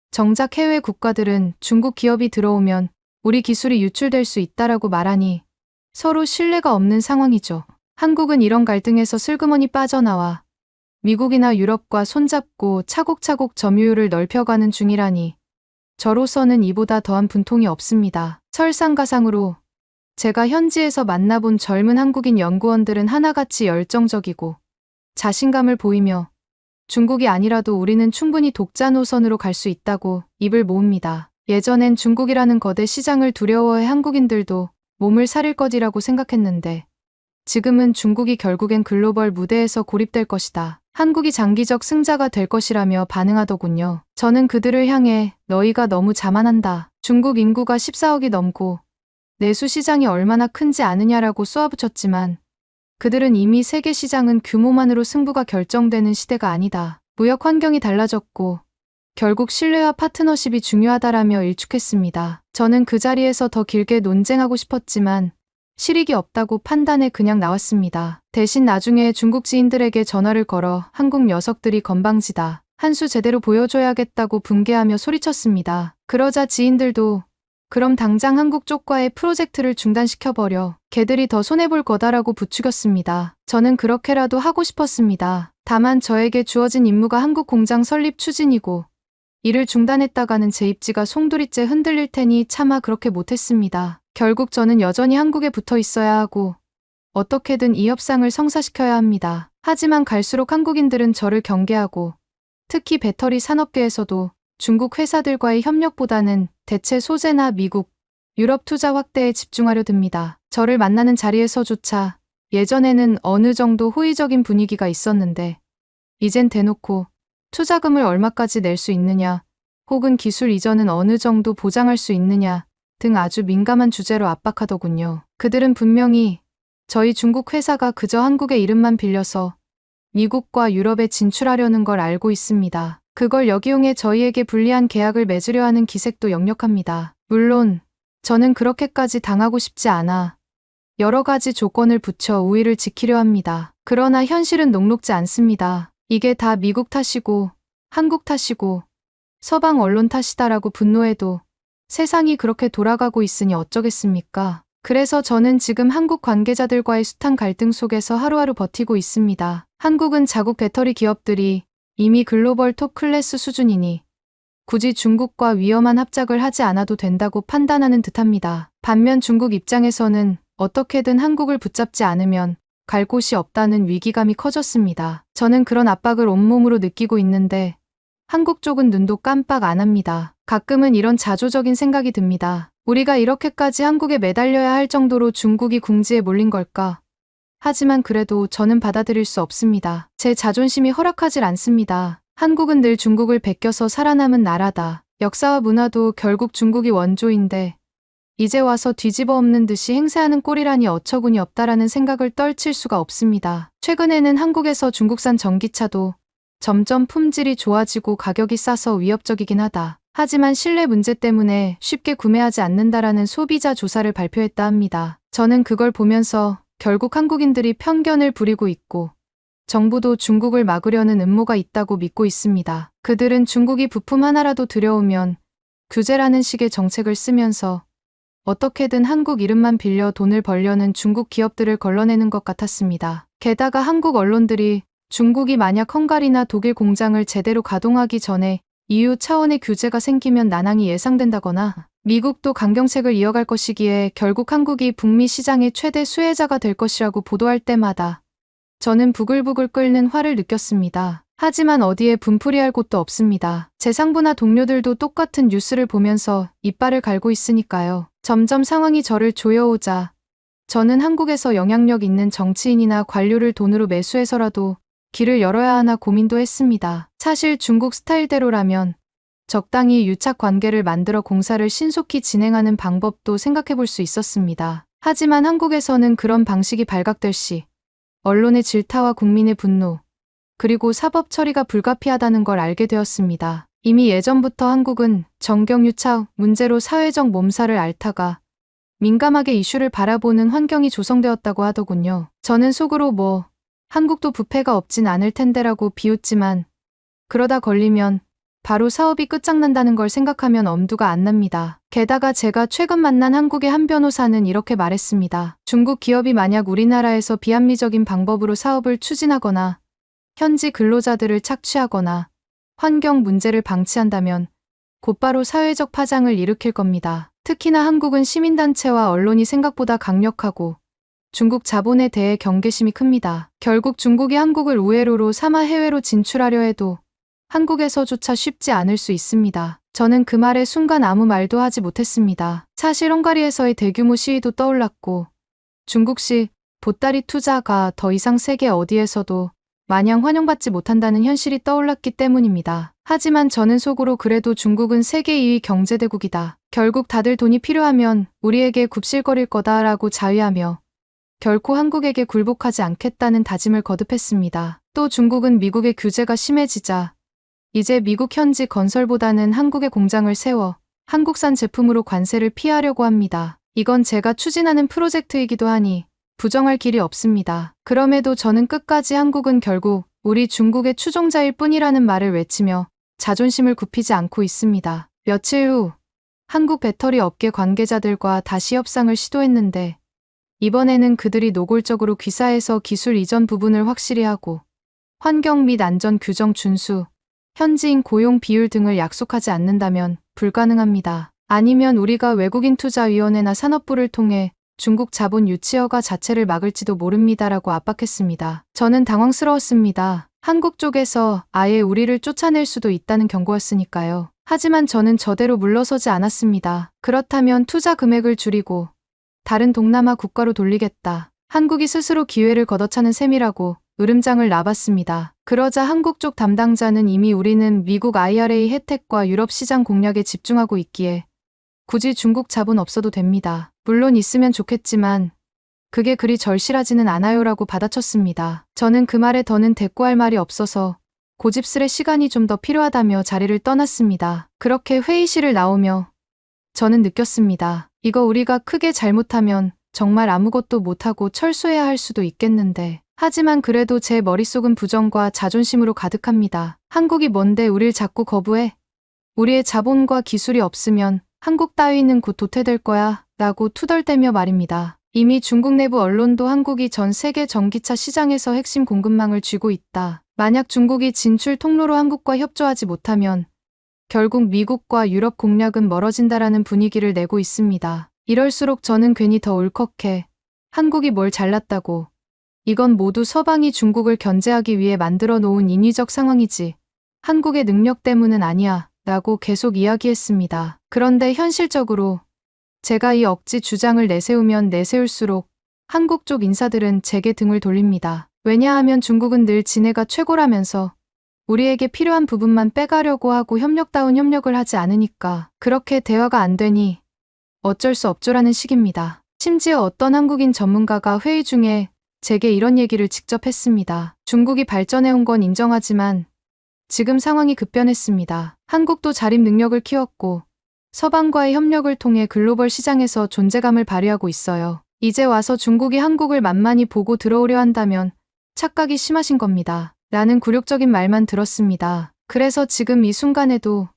정작 해외 국가들은 중국 기업이 들어오면 우리 기술이 유출될 수 있다라고 말하니 서로 신뢰가 없는 상황이죠. 한국은 이런 갈등에서 슬그머니 빠져나와 미국이나 유럽과 손잡고 차곡차곡 점유율을 넓혀가는 중이라니 저로서는 이보다 더한 분통이 없습니다. 설상가상으로 제가 현지에서 만나본 젊은 한국인 연구원들은 하나같이 열정적이고 자신감을 보이며 중국이 아니라도 우리는 충분히 독자 노선으로 갈 수 있다고 입을 모읍니다. 예전엔 중국이라는 거대 시장을 두려워해 한국인들도 몸을 사릴 것이라고 생각했는데 지금은 중국이 결국엔 글로벌 무대에서 고립될 것이다. 한국이 장기적 승자가 될 것이라며 반응하더군요. 저는 그들을 향해 너희가 너무 자만한다. 중국 인구가 14억이 넘고 내수 시장이 얼마나 큰지 아느냐라고 쏘아붙였지만 그들은 이미 세계 시장은 규모만으로 승부가 결정되는 시대가 아니다. 무역 환경이 달라졌고 결국 신뢰와 파트너십이 중요하다라며 일축했습니다. 저는 그 자리에서 더 길게 논쟁하고 싶었지만 실익이 없다고 판단해 그냥 나왔습니다. 대신 나중에 중국 지인들에게 전화를 걸어 한국 녀석들이 건방지다. 한 수 제대로 보여줘야겠다고 분개하며 소리쳤습니다. 그러자 지인들도 그럼 당장 한국 쪽과의 프로젝트를 중단시켜버려. 걔들이 더 손해볼 거다라고 부추겼습니다. 저는 그렇게라도 하고 싶었습니다. 다만 저에게 주어진 임무가 한국 공장 설립 추진이고 이를 중단했다가는 제 입지가 송두리째 흔들릴 테니 차마 그렇게 못했습니다. 결국 저는 여전히 한국에 붙어 있어야 하고 어떻게든 이 협상을 성사시켜야 합니다. 하지만 갈수록 한국인들은 저를 경계하고 특히 배터리 산업계에서도 중국 회사들과의 협력보다는 대체 소재나 미국, 유럽 투자 확대에 집중하려 듭니다. 저를 만나는 자리에서조차 예전에는 어느 정도 호의적인 분위기가 있었는데 이젠 대놓고 투자금을 얼마까지 낼 수 있느냐 혹은 기술 이전은 어느 정도 보장할 수 있느냐 등 아주 민감한 주제로 압박하더군요. 그들은 분명히 저희 중국 회사가 그저 한국의 이름만 빌려서 미국과 유럽에 진출하려는 걸 알고 있습니다. 그걸 역이용해 저희에게 불리한 계약을 맺으려 하는 기색도 역력합니다. 물론 저는 그렇게까지 당하고 싶지 않아 여러 가지 조건을 붙여 우위를 지키려 합니다. 그러나 현실은 녹록지 않습니다. 이게 다 미국 탓이고 한국 탓이고 서방 언론 탓이다라고 분노해도 세상이 그렇게 돌아가고 있으니 어쩌겠습니까? 그래서 저는 지금 한국 관계자들과의 숱한 갈등 속에서 하루하루 버티고 있습니다. 한국은 자국 배터리 기업들이 이미 글로벌 톱 클래스 수준이니 굳이 중국과 위험한 합작을 하지 않아도 된다고 판단하는 듯합니다. 반면 중국 입장에서는 어떻게든 한국을 붙잡지 않으면 갈 곳이 없다는 위기감이 커졌습니다. 저는 그런 압박을 온몸으로 느끼고 있는데 한국 쪽은 눈도 깜빡 안 합니다. 가끔은 이런 자조적인 생각이 듭니다. 우리가 이렇게까지 한국에 매달려야 할 정도로 중국이 궁지에 몰린 걸까? 하지만 그래도 저는 받아들일 수 없습니다. 제 자존심이 허락하질 않습니다. 한국은 늘 중국을 베껴서 살아남은 나라다. 역사와 문화도 결국 중국이 원조인데 이제 와서 뒤집어 엎는 듯이 행세하는 꼴이라니 어처구니 없다라는 생각을 떨칠 수가 없습니다. 최근에는 한국에서 중국산 전기차도 점점 품질이 좋아지고 가격이 싸서 위협적이긴 하다. 하지만 신뢰 문제 때문에 쉽게 구매하지 않는다라는 소비자 조사를 발표했다 합니다. 저는 그걸 보면서 결국 한국인들이 편견을 부리고 있고 정부도 중국을 막으려는 음모가 있다고 믿고 있습니다. 그들은 중국이 부품 하나라도 들여오면 규제라는 식의 정책을 쓰면서 어떻게든 한국 이름만 빌려 돈을 벌려는 중국 기업들을 걸러내는 것 같았습니다. 게다가 한국 언론들이 중국이 만약 헝가리나 독일 공장을 제대로 가동하기 전에 EU 차원의 규제가 생기면 난항이 예상된다거나 미국도 강경책을 이어갈 것이기에 결국 한국이 북미 시장의 최대 수혜자가 될 것이라고 보도할 때마다 저는 부글부글 끓는 화를 느꼈습니다. 하지만 어디에 분풀이할 곳도 없습니다. 제 상부나 동료들도 똑같은 뉴스를 보면서 이빨을 갈고 있으니까요. 점점 상황이 저를 조여오자 저는 한국에서 영향력 있는 정치인이나 관료를 돈으로 매수해서라도 길을 열어야 하나 고민도 했습니다. 사실 중국 스타일대로라면 적당히 유착 관계를 만들어 공사를 신속히 진행하는 방법도 생각해 볼 수 있었습니다. 하지만 한국에서는 그런 방식이 발각될 시 언론의 질타와 국민의 분노, 그리고 사법 처리가 불가피하다는 걸 알게 되었습니다. 이미 예전부터 한국은 정경유착 문제로 사회적 몸살을 앓다가 민감하게 이슈를 바라보는 환경이 조성되었다고 하더군요. 저는 속으로 한국도 부패가 없진 않을 텐데라고 비웃지만 그러다 걸리면 바로 사업이 끝장난다는 걸 생각하면 엄두가 안 납니다. 게다가 제가 최근 만난 한국의 한 변호사는 이렇게 말했습니다. 중국 기업이 만약 우리나라에서 비합리적인 방법으로 사업을 추진하거나 현지 근로자들을 착취하거나 환경 문제를 방치한다면 곧바로 사회적 파장을 일으킬 겁니다. 특히나 한국은 시민단체와 언론이 생각보다 강력하고 중국 자본에 대해 경계심이 큽니다. 결국 중국이 한국을 우회로로 삼아 해외로 진출하려 해도 한국에서조차 쉽지 않을 수 있습니다. 저는 그 말에 순간 아무 말도 하지 못했습니다. 사실 헝가리에서의 대규모 시위도 떠올랐고 중국식 보따리 투자가 더 이상 세계 어디에서도 마냥 환영받지 못한다는 현실이 떠올랐기 때문입니다. 하지만 저는 속으로 그래도 중국은 세계 2위 경제대국이다. 결국 다들 돈이 필요하면 우리에게 굽실거릴 거다라고 자위하며 결코 한국에게 굴복하지 않겠다는 다짐을 거듭했습니다. 또 중국은 미국의 규제가 심해지자 이제 미국 현지 건설보다는 한국의 공장을 세워 한국산 제품으로 관세를 피하려고 합니다. 이건 제가 추진하는 프로젝트이기도 하니 부정할 길이 없습니다. 그럼에도 저는 끝까지 한국은 결국 우리 중국의 추종자일 뿐이라는 말을 외치며 자존심을 굽히지 않고 있습니다. 며칠 후 한국 배터리 업계 관계자들과 다시 협상을 시도했는데 이번에는 그들이 노골적으로 귀사해서 기술 이전 부분을 확실히 하고 환경 및 안전 규정 준수, 현지인 고용 비율 등을 약속하지 않는다면 불가능합니다. 아니면 우리가 외국인투자위원회나 산업부를 통해 중국 자본 유치 허가 자체를 막을지도 모릅니다라고 압박했습니다. 저는 당황스러웠습니다. 한국 쪽에서 아예 우리를 쫓아낼 수도 있다는 경고였으니까요. 하지만 저는 저대로 물러서지 않았습니다. 그렇다면 투자 금액을 줄이고 다른 동남아 국가로 돌리겠다. 한국이 스스로 기회를 걷어차는 셈이라고 으름장을 놔봤습니다. 그러자 한국 쪽 담당자는 이미 우리는 미국 IRA 혜택과 유럽 시장 공략에 집중하고 있기에 굳이 중국 자본 없어도 됩니다. 물론 있으면 좋겠지만 그게 그리 절실하지는 않아요라고 받아쳤습니다. 저는 그 말에 더는 대꾸할 말이 없어서 고집스레 시간이 좀 더 필요하다며 자리를 떠났습니다. 그렇게 회의실을 나오며 저는 느꼈습니다. 이거 우리가 크게 잘못하면 정말 아무것도 못하고 철수해야 할 수도 있겠는데 하지만 그래도 제 머릿속은 부정과 자존심으로 가득합니다. 한국이 뭔데 우릴 자꾸 거부해? 우리의 자본과 기술이 없으면 한국 따위는 곧 도태될 거야 라고 투덜대며 말입니다. 이미 중국 내부 언론도 한국이 전 세계 전기차 시장에서 핵심 공급망을 쥐고 있다. 만약 중국이 진출 통로로 한국과 협조하지 못하면 결국 미국과 유럽 공략은 멀어진다라는 분위기를 내고 있습니다. 이럴수록 저는 괜히 더 울컥해. 한국이 뭘 잘났다고. 이건 모두 서방이 중국을 견제하기 위해 만들어 놓은 인위적 상황이지. 한국의 능력 때문은 아니야. 라고 계속 이야기했습니다. 그런데 현실적으로 제가 이 억지 주장을 내세우면 내세울수록 한국 쪽 인사들은 제게 등을 돌립니다. 왜냐하면 중국은 늘 지네가 최고라면서 우리에게 필요한 부분만 빼가려고 하고 협력다운 협력을 하지 않으니까 그렇게 대화가 안 되니 어쩔 수 없죠라는 식입니다. 심지어 어떤 한국인 전문가가 회의 중에 제게 이런 얘기를 직접 했습니다. 중국이 발전해온 건 인정하지만 지금 상황이 급변했습니다. 한국도 자립 능력을 키웠고 서방과의 협력을 통해 글로벌 시장에서 존재감을 발휘하고 있어요. 이제 와서 중국이 한국을 만만히 보고 들어오려 한다면 착각이 심하신 겁니다. 라는 굴욕적인 말만 들었습니다. 그래서 지금 이 순간에도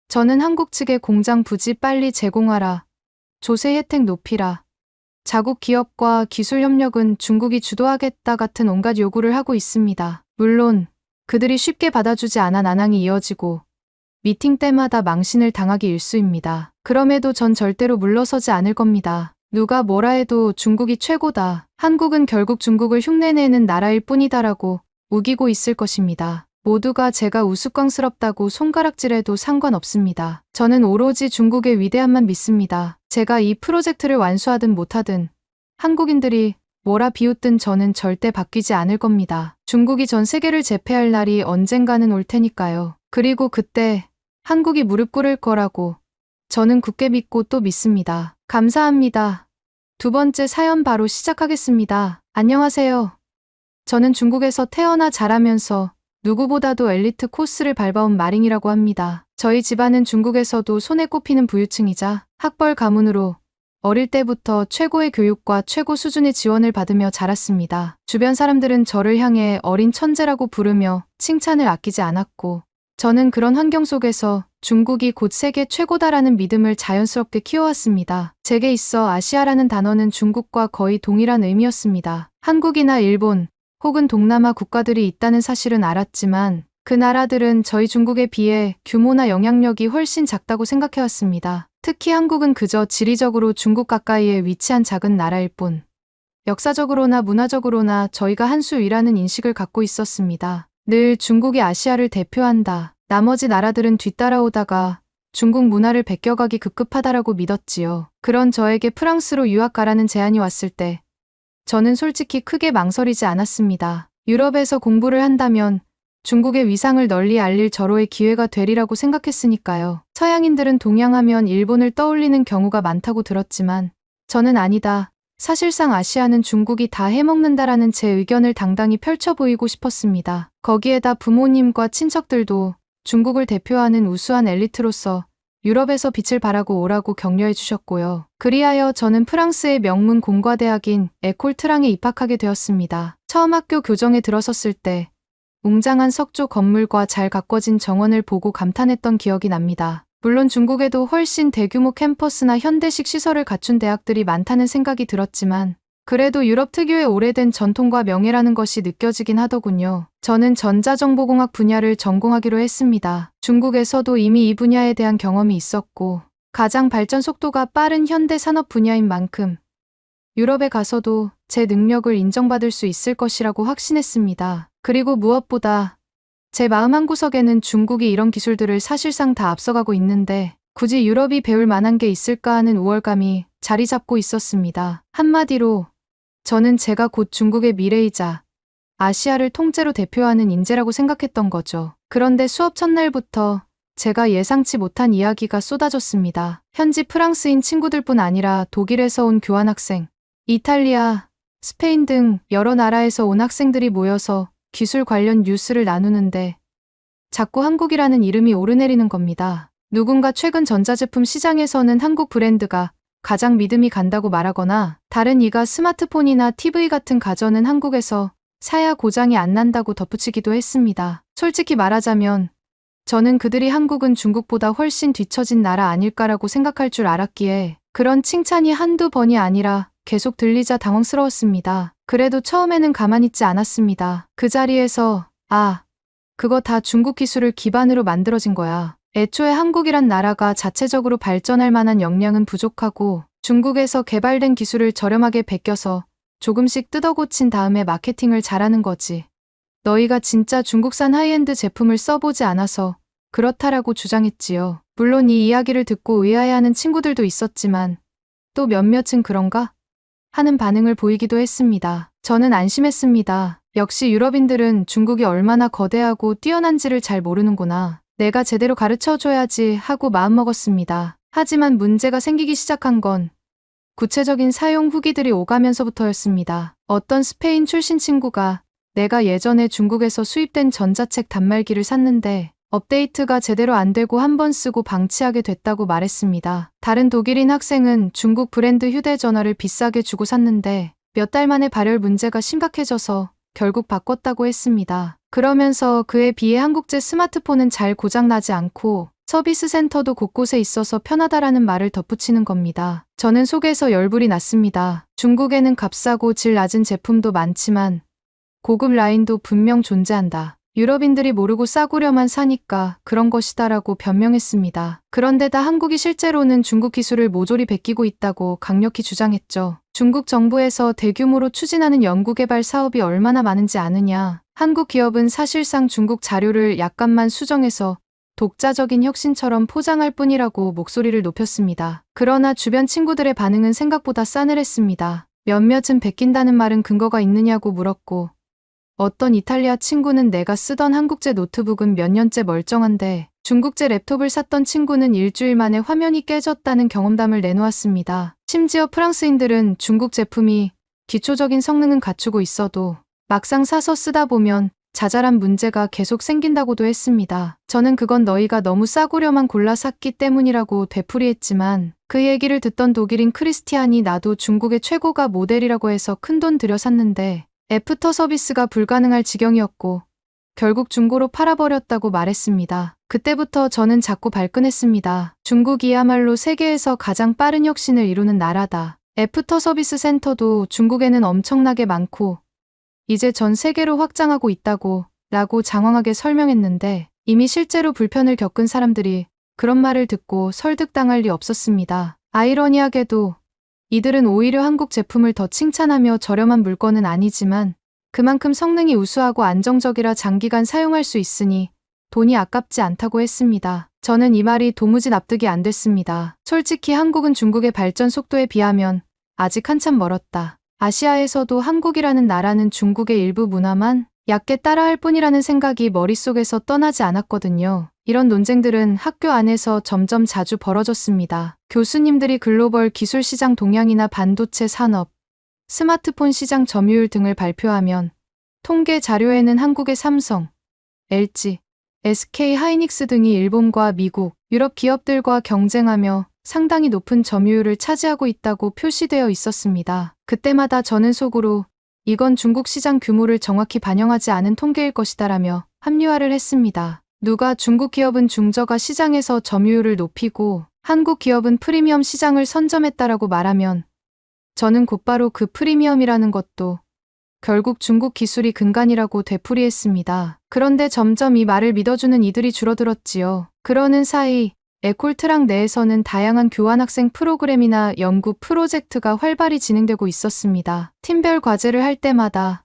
저는 한국 측에 공장 부지 빨리 제공하라. 조세 혜택 높이라. 자국 기업과 기술 협력은 중국이 주도하겠다 같은 온갖 요구를 하고 있습니다. 물론 그들이 쉽게 받아주지 않아 난항이 이어지고 미팅 때마다 망신을 당하기 일쑤입니다. 그럼에도 전 절대로 물러서지 않을 겁니다. 누가 뭐라 해도 중국이 최고다. 한국은 결국 중국을 흉내내는 나라일 뿐이다라고 우기고 있을 것입니다. 모두가 제가 우스꽝스럽다고 손가락질해도 상관없습니다. 저는 오로지 중국의 위대함만 믿습니다. 제가 이 프로젝트를 완수하든 못하든 한국인들이 뭐라 비웃든 저는 절대 바뀌지 않을 겁니다. 중국이 전 세계를 제패할 날이 언젠가는 올 테니까요. 그리고 그때 한국이 무릎 꿇을 거라고 저는 굳게 믿고 또 믿습니다. 감사합니다. 두 번째 사연 바로 시작하겠습니다. 안녕하세요. 저는 중국에서 태어나 자라면서 누구보다도 엘리트 코스를 밟아온 마링이라고 합니다. 저희 집안은 중국에서도 손에 꼽히는 부유층이자 학벌 가문으로 어릴 때부터 최고의 교육과 최고 수준의 지원을 받으며 자랐습니다. 주변 사람들은 저를 향해 어린 천재라고 부르며 칭찬을 아끼지 않았고 저는 그런 환경 속에서 중국이 곧 세계 최고다라는 믿음을 자연스럽게 키워왔습니다. 제게 있어 아시아라는 단어는 중국과 거의 동일한 의미였습니다. 한국이나 일본 혹은 동남아 국가들이 있다는 사실은 알았지만 그 나라들은 저희 중국에 비해 규모나 영향력이 훨씬 작다고 생각해왔습니다. 특히 한국은 그저 지리적으로 중국 가까이에 위치한 작은 나라일 뿐 역사적으로나 문화적으로나 저희가 한 수 위라는 인식을 갖고 있었습니다. 늘 중국이 아시아를 대표한다. 나머지 나라들은 뒤따라오다가 중국 문화를 베껴가기 급급하다라고 믿었지요. 그런 저에게 프랑스로 유학 가라는 제안이 왔을 때 저는 솔직히 크게 망설이지 않았습니다. 유럽에서 공부를 한다면 중국의 위상을 널리 알릴 절호의 기회가 되리라고 생각했으니까요. 서양인들은 동양하면 일본을 떠올리는 경우가 많다고 들었지만 저는 아니다. 사실상 아시아는 중국이 다 해먹는다라는 제 의견을 당당히 펼쳐 보이고 싶었습니다. 거기에다 부모님과 친척들도 중국을 대표하는 우수한 엘리트로서 유럽에서 빛을 발하고 오라고 격려해 주셨고요. 그리하여 저는 프랑스의 명문 공과대학인 에콜 트랑에 입학하게 되었습니다. 처음 학교 교정에 들어섰을 때 웅장한 석조 건물과 잘 가꿔진 정원을 보고 감탄했던 기억이 납니다. 물론 중국에도 훨씬 대규모 캠퍼스나 현대식 시설을 갖춘 대학들이 많다는 생각이 들었지만 그래도 유럽 특유의 오래된 전통과 명예라는 것이 느껴지긴 하더군요. 저는 전자정보공학 분야를 전공하기로 했습니다. 중국에서도 이미 이 분야에 대한 경험이 있었고 가장 발전 속도가 빠른 현대 산업 분야인 만큼 유럽에 가서도 제 능력을 인정받을 수 있을 것이라고 확신했습니다. 그리고 무엇보다 제 마음 한구석에는 중국이 이런 기술들을 사실상 다 앞서가고 있는데 굳이 유럽이 배울 만한 게 있을까 하는 우월감이 자리 잡고 있었습니다. 한마디로 저는 제가 곧 중국의 미래이자 아시아를 통째로 대표하는 인재라고 생각했던 거죠. 그런데 수업 첫날부터 제가 예상치 못한 이야기가 쏟아졌습니다. 현지 프랑스인 친구들뿐 아니라 독일에서 온 교환학생, 이탈리아, 스페인 등 여러 나라에서 온 학생들이 모여서 기술 관련 뉴스를 나누는데 자꾸 한국이라는 이름이 오르내리는 겁니다. 누군가 최근 전자제품 시장에서는 한국 브랜드가 가장 믿음이 간다고 말하거나 다른 이가 스마트폰이나 TV 같은 가전은 한국에서 사야 고장이 안 난다고 덧붙이기도 했습니다. 솔직히 말하자면 저는 그들이 한국은 중국보다 훨씬 뒤처진 나라 아닐까라고 생각할 줄 알았기에 그런 칭찬이 한두 번이 아니라 계속 들리자 당황스러웠습니다. 그래도 처음에는 가만히 있지 않았습니다. 그 자리에서 그거 다 중국 기술을 기반으로 만들어진 거야. 애초에 한국이란 나라가 자체적으로 발전할 만한 역량은 부족하고 중국에서 개발된 기술을 저렴하게 베껴서 조금씩 뜯어고친 다음에 마케팅을 잘하는 거지. 너희가 진짜 중국산 하이엔드 제품을 써보지 않아서 그렇다라고 주장했지요. 물론 이 이야기를 듣고 의아해하는 친구들도 있었지만 또 몇몇은 그런가? 하는 반응을 보이기도 했습니다. 저는 안심했습니다. 역시 유럽인들은 중국이 얼마나 거대하고 뛰어난지를 잘 모르는구나. 내가 제대로 가르쳐줘야지 하고 마음먹었습니다. 하지만 문제가 생기기 시작한 건 구체적인 사용 후기들이 오가면서부터였습니다. 어떤 스페인 출신 친구가 내가 예전에 중국에서 수입된 전자책 단말기를 샀는데 업데이트가 제대로 안 되고 한 번 쓰고 방치하게 됐다고 말했습니다. 다른 독일인 학생은 중국 브랜드 휴대전화를 비싸게 주고 샀는데 몇 달 만에 발열 문제가 심각해져서 결국 바꿨다고 했습니다. 그러면서 그에 비해 한국제 스마트폰은 잘 고장나지 않고 서비스 센터도 곳곳에 있어서 편하다라는 말을 덧붙이는 겁니다. 저는 속에서 열불이 났습니다. 중국에는 값싸고 질 낮은 제품도 많지만 고급 라인도 분명 존재한다. 유럽인들이 모르고 싸구려만 사니까 그런 것이다라고 변명했습니다. 그런데다 한국이 실제로는 중국 기술을 모조리 베끼고 있다고 강력히 주장했죠. 중국 정부에서 대규모로 추진하는 연구개발 사업이 얼마나 많은지 아느냐. 한국 기업은 사실상 중국 자료를 약간만 수정해서 독자적인 혁신처럼 포장할 뿐이라고 목소리를 높였습니다. 그러나 주변 친구들의 반응은 생각보다 싸늘했습니다. 몇몇은 베낀다는 말은 근거가 있느냐고 물었고, 어떤 이탈리아 친구는 내가 쓰던 한국제 노트북은 몇 년째 멀쩡한데 중국제 랩톱을 샀던 친구는 일주일 만에 화면이 깨졌다는 경험담을 내놓았습니다. 심지어 프랑스인들은 중국 제품이 기초적인 성능은 갖추고 있어도 막상 사서 쓰다 보면 자잘한 문제가 계속 생긴다고도 했습니다. 저는 그건 너희가 너무 싸구려만 골라 샀기 때문이라고 되풀이했지만 그 얘기를 듣던 독일인 크리스티안이 나도 중국의 최고가 모델이라고 해서 큰돈 들여 샀는데 애프터 서비스가 불가능할 지경이었고 결국 중고로 팔아버렸다고 말했습니다. 그때부터 저는 자꾸 발끈했습니다. 중국이야말로 세계에서 가장 빠른 혁신을 이루는 나라다. 애프터 서비스 센터도 중국에는 엄청나게 많고 이제 전 세계로 확장하고 있다고 라고 장황하게 설명했는데 이미 실제로 불편을 겪은 사람들이 그런 말을 듣고 설득당할 리 없었습니다. 아이러니하게도 이들은 오히려 한국 제품을 더 칭찬하며 저렴한 물건은 아니지만 그만큼 성능이 우수하고 안정적이라 장기간 사용할 수 있으니 돈이 아깝지 않다고 했습니다. 저는 이 말이 도무지 납득이 안 됐습니다. 솔직히 한국은 중국의 발전 속도에 비하면 아직 한참 멀었다. 아시아에서도 한국이라는 나라는 중국의 일부 문화만 얕게 따라할 뿐이라는 생각이 머릿속에서 떠나지 않았거든요. 이런 논쟁들은 학교 안에서 점점 자주 벌어졌습니다. 교수님들이 글로벌 기술 시장 동향이나 반도체 산업, 스마트폰 시장 점유율 등을 발표하면 통계 자료에는 한국의 삼성, LG, SK 하이닉스 등이 일본과 미국, 유럽 기업들과 경쟁하며 상당히 높은 점유율을 차지하고 있다고 표시되어 있었습니다. 그때마다 저는 속으로 이건 중국 시장 규모를 정확히 반영하지 않은 통계일 것이다라며 합리화를 했습니다. 누가 중국 기업은 중저가 시장에서 점유율을 높이고 한국 기업은 프리미엄 시장을 선점했다라고 말하면 저는 곧바로 그 프리미엄이라는 것도 결국 중국 기술이 근간이라고 되풀이했습니다. 그런데 점점 이 말을 믿어주는 이들이 줄어들었지요. 그러는 사이 에콜트랑 내에서는 다양한 교환학생 프로그램이나 연구 프로젝트가 활발히 진행되고 있었습니다. 팀별 과제를 할 때마다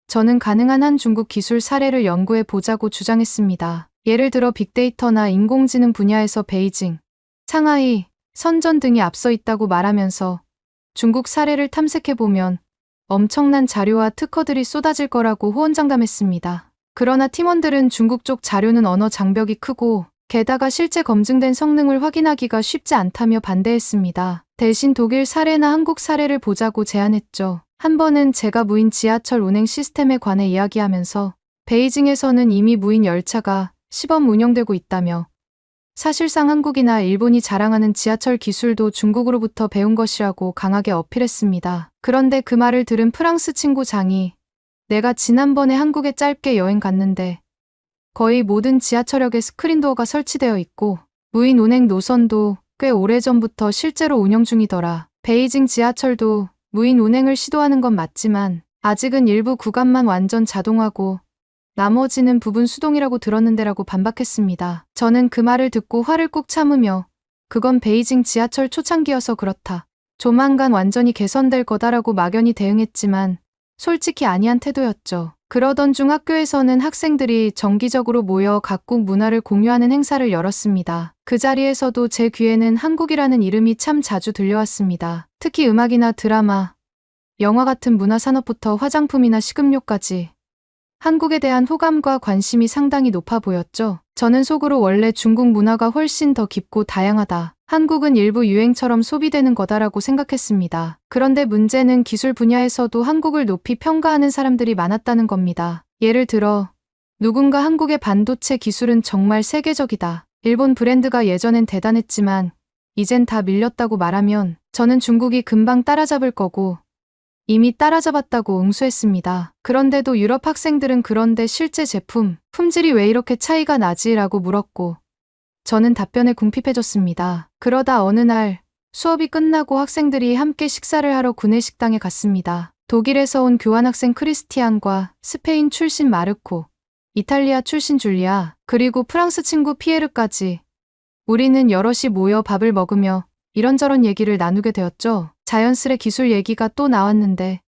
저는 가능한 한 중국 기술 사례를 연구해 보자고 주장했습니다. 예를 들어 빅데이터나 인공지능 분야에서 베이징, 상하이, 선전 등이 앞서 있다고 말하면서 중국 사례를 탐색해보면 엄청난 자료와 특허들이 쏟아질 거라고 호언장담했습니다. 그러나 팀원들은 중국 쪽 자료는 언어 장벽이 크고 게다가 실제 검증된 성능을 확인하기가 쉽지 않다며 반대했습니다. 대신 독일 사례나 한국 사례를 보자고 제안했죠. 한 번은 제가 무인 지하철 운행 시스템에 관해 이야기하면서 베이징에서는 이미 무인 열차가 시범 운영되고 있다며 사실상 한국이나 일본이 자랑하는 지하철 기술도 중국으로부터 배운 것이라고 강하게 어필했습니다. 그런데 그 말을 들은 프랑스 친구 장이 내가 지난번에 한국에 짧게 여행 갔는데 거의 모든 지하철역에 스크린도어가 설치되어 있고 무인 운행 노선도 꽤 오래전부터 실제로 운영 중이더라. 베이징 지하철도 무인 운행을 시도하는 건 맞지만 아직은 일부 구간만 완전 자동화고 나머지는 부분 수동이라고 들었는데라고 반박했습니다. 저는 그 말을 듣고 화를 꾹 참으며 그건 베이징 지하철 초창기여서 그렇다. 조만간 완전히 개선될 거다라고 막연히 대응했지만 솔직히 아니한 태도였죠. 그러던 중 학교에서는 학생들이 정기적으로 모여 각국 문화를 공유하는 행사를 열었습니다. 그 자리에서도 제 귀에는 한국이라는 이름이 참 자주 들려왔습니다. 특히 음악이나 드라마, 영화 같은 문화산업부터 화장품이나 식음료까지 한국에 대한 호감과 관심이 상당히 높아 보였죠. 저는 속으로 원래 중국 문화가 훨씬 더 깊고 다양하다. 한국은 일부 유행처럼 소비되는 거다라고 생각했습니다. 그런데 문제는 기술 분야에서도 한국을 높이 평가하는 사람들이 많았다는 겁니다. 예를 들어 누군가 한국의 반도체 기술은 정말 세계적이다. 일본 브랜드가 예전엔 대단했지만 이젠 다 밀렸다고 말하면 저는 중국이 금방 따라잡을 거고 이미 따라잡았다고 응수했습니다. 그런데도 유럽 학생들은 그런데 실제 제품, 품질이 왜 이렇게 차이가 나지? 라고 물었고 저는 답변에 궁핍해졌습니다. 그러다 어느 날 수업이 끝나고 학생들이 함께 식사를 하러 구내식당에 갔습니다. 독일에서 온 교환학생 크리스티안과 스페인 출신 마르코, 이탈리아 출신 줄리아, 그리고 프랑스 친구 피에르까지. 우리는 여럿이 모여 밥을 먹으며 이런저런 얘기를 나누게 되었죠. 자연스레 기술 얘기가 또 나왔는데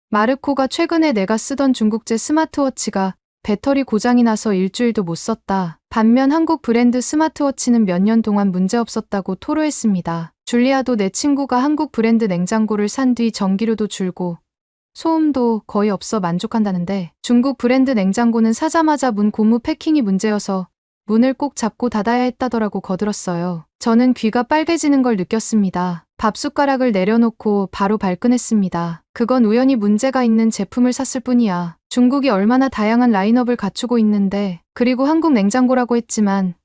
마르코가 최근에 내가 쓰던 중국제 스마트워치가 배터리 고장이 나서 일주일도 못 썼다. 반면 한국 브랜드 스마트워치는 몇 년 동안 문제없었다고 토로했습니다. 줄리아도 내 친구가 한국 브랜드 냉장고를 산 뒤 전기료도 줄고 소음도 거의 없어 만족한다는데 중국 브랜드 냉장고는 사자마자 문 고무 패킹이 문제여서 문을 꼭 잡고 닫아야 했다더라고 거들었어요. 저는 귀가 빨개지는 걸 느꼈습니다. 밥숟가락을 내려놓고 바로 발끈했습니다. 그건 우연히 문제가 있는 제품을 샀을 뿐이야. 중국이 얼마나 다양한 라인업을 갖추고 있는데, 그리고 한국 냉장고라고 했지만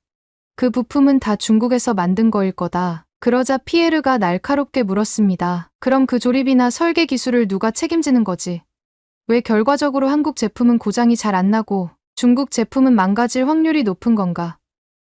그 부품은 다 중국에서 만든 거일 거다. 그러자 피에르가 날카롭게 물었습니다. 그럼 그 조립이나 설계 기술을 누가 책임지는 거지? 왜 결과적으로 한국 제품은 고장이 잘 안 나고 중국 제품은 망가질 확률이 높은 건가?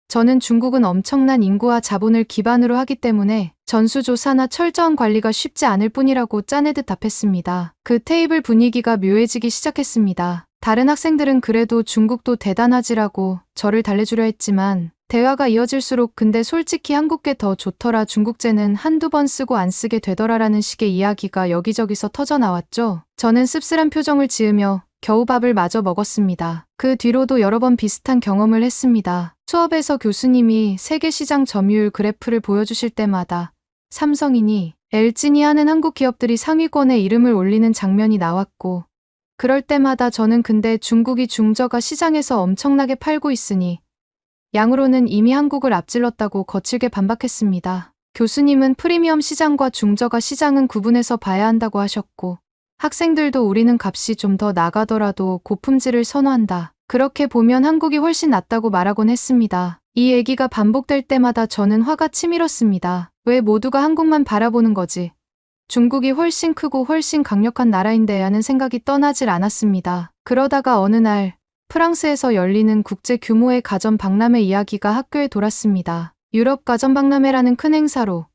저는 중국은 엄청난 인구와 자본을 기반으로 하기 때문에 전수조사나 철저한 관리가 쉽지 않을 뿐이라고 짜내듯 답했습니다. 그 테이블 분위기가 묘해지기 시작했습니다. 다른 학생들은 그래도 중국도 대단하지라고 저를 달래주려 했지만 대화가 이어질수록 근데 솔직히 한국 게 더 좋더라, 중국제는 한두 번 쓰고 안 쓰게 되더라라는 식의 이야기가 여기저기서 터져 나왔죠. 저는 씁쓸한 표정을 지으며 겨우 밥을 마저 먹었습니다. 그 뒤로도 여러 번 비슷한 경험을 했습니다. 수업에서 교수님이 세계시장 점유율 그래프를 보여주실 때마다 삼성이니 LG니 하는 한국 기업들이 상위권에 이름을 올리는 장면이 나왔고, 그럴 때마다 저는 근데 중국이 중저가 시장에서 엄청나게 팔고 있으니 양으로는 이미 한국을 앞질렀다고 거칠게 반박했습니다. 교수님은 프리미엄 시장과 중저가 시장은 구분해서 봐야 한다고 하셨고, 학생들도 우리는 값이 좀 더 나가더라도 고품질을 선호한다. 그렇게 보면 한국이 훨씬 낫다고 말하곤 했습니다. 이 얘기가 반복될 때마다 저는 화가 치밀었습니다. 왜 모두가 한국만 바라보는 거지? 중국이 훨씬 크고 훨씬 강력한 나라인데 하는 생각이 떠나질 않았습니다. 그러다가 어느 날 프랑스에서 열리는 국제 규모의 가전 박람회 이야기가 학교에 돌았습니다. 유럽 가전 박람회라는 큰 행사로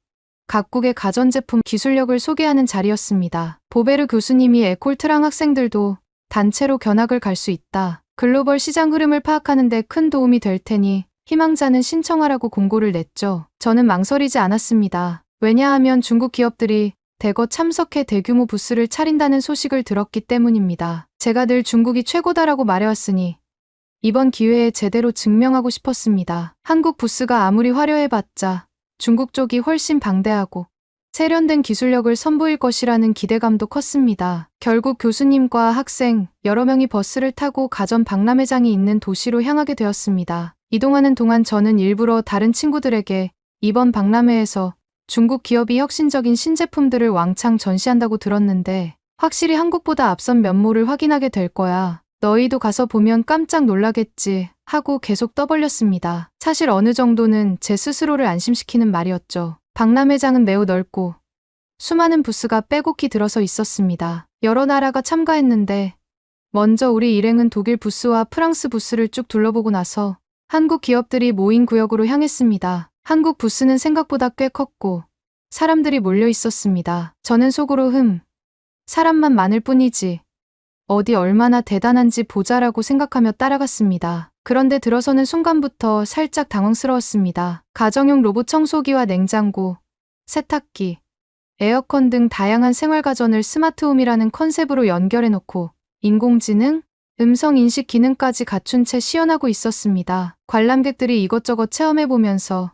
각국의 가전제품 기술력을 소개하는 자리였습니다. 보베르 교수님이 에콜트랑 학생들도 단체로 견학을 갈 수 있다. 글로벌 시장 흐름을 파악하는 데 큰 도움이 될 테니 희망자는 신청하라고 공고를 냈죠. 저는 망설이지 않았습니다. 왜냐하면 중국 기업들이 대거 참석해 대규모 부스를 차린다는 소식을 들었기 때문입니다. 제가 늘 중국이 최고다라고 말해왔으니 이번 기회에 제대로 증명하고 싶었습니다. 한국 부스가 아무리 화려해봤자 중국 쪽이 훨씬 방대하고 세련된 기술력을 선보일 것이라는 기대감도 컸습니다. 결국 교수님과 학생 여러 명이 버스를 타고 가전 박람회장이 있는 도시로 향하게 되었습니다. 이동하는 동안 저는 일부러 다른 친구들에게 이번 박람회에서 중국 기업이 혁신적인 신제품들을 왕창 전시한다고 들었는데 확실히 한국보다 앞선 면모를 확인하게 될 거야. 너희도 가서 보면 깜짝 놀라겠지 하고 계속 떠벌렸습니다. 사실 어느 정도는 제 스스로를 안심시키는 말이었죠. 박람회장은 매우 넓고 수많은 부스가 빼곡히 들어서 있었습니다. 여러 나라가 참가했는데 먼저 우리 일행은 독일 부스와 프랑스 부스를 쭉 둘러보고 나서 한국 기업들이 모인 구역으로 향했습니다. 한국 부스는 생각보다 꽤 컸고 사람들이 몰려 있었습니다. 저는 속으로 사람만 많을 뿐이지 어디 얼마나 대단한지 보자라고 생각하며 따라갔습니다. 그런데 들어서는 순간부터 살짝 당황스러웠습니다. 가정용 로봇 청소기와 냉장고, 세탁기, 에어컨 등 다양한 생활가전을 스마트홈이라는 컨셉으로 연결해놓고 인공지능, 음성인식 기능까지 갖춘 채 시연하고 있었습니다. 관람객들이 이것저것 체험해보면서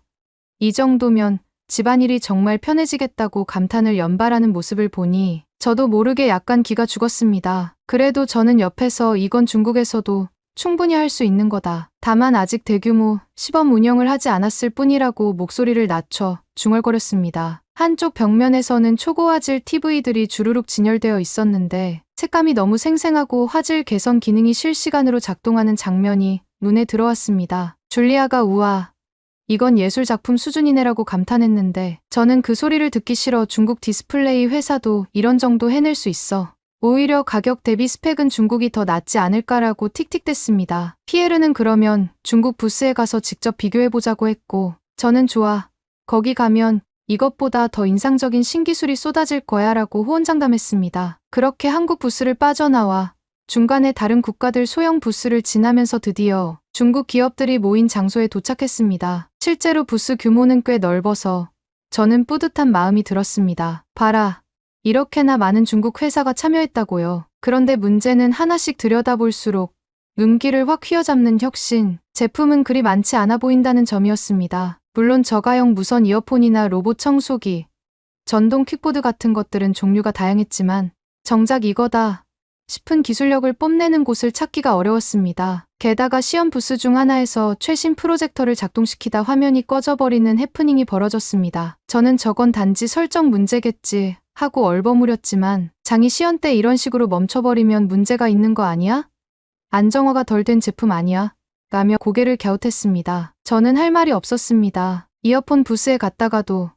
이 정도면 집안일이 정말 편해지겠다고 감탄을 연발하는 모습을 보니 저도 모르게 약간 기가 죽었습니다. 그래도 저는 옆에서 이건 중국에서도 충분히 할 수 있는 거다. 다만 아직 대규모 시범 운영을 하지 않았을 뿐이라고 목소리를 낮춰 중얼거렸습니다. 한쪽 벽면에서는 초고화질 TV들이 주르륵 진열되어 있었는데 색감이 너무 생생하고 화질 개선 기능이 실시간으로 작동하는 장면이 눈에 들어왔습니다. 줄리아가 우와, 이건 예술 작품 수준이네라고 감탄했는데 저는 그 소리를 듣기 싫어. 중국 디스플레이 회사도 이런 정도 해낼 수 있어. 오히려 가격 대비 스펙은 중국이 더 낫지 않을까라고 틱틱댔습니다. 피에르는 그러면 중국 부스에 가서 직접 비교해보자고 했고, 저는 좋아. 거기 가면 이것보다 더 인상적인 신기술이 쏟아질 거야 라고 호언장담했습니다. 그렇게 한국 부스를 빠져나와 중간에 다른 국가들 소형 부스를 지나면서 드디어 중국 기업들이 모인 장소에 도착했습니다. 실제로 부스 규모는 꽤 넓어서 저는 뿌듯한 마음이 들었습니다. 봐라. 이렇게나 많은 중국 회사가 참여했다고요. 그런데 문제는 하나씩 들여다볼수록 눈길을 확 휘어잡는 혁신, 제품은 그리 많지 않아 보인다는 점이었습니다. 물론 저가형 무선 이어폰이나 로봇 청소기, 전동 킥보드 같은 것들은 종류가 다양했지만 정작 이거다 싶은 기술력을 뽐내는 곳을 찾기가 어려웠습니다. 게다가 시험 부스 중 하나에서 최신 프로젝터를 작동시키다 화면이 꺼져버리는 해프닝이 벌어졌습니다. 저는 저건 단지 설정 문제겠지 하고 얼버무렸지만 장이 시연 때 이런 식으로 멈춰버리면 문제가 있는 거 아니야? 안정화가 덜 된 제품 아니야? 라며 고개를 갸웃했습니다. 저는 할 말이 없었습니다. 이어폰 부스에 갔다가도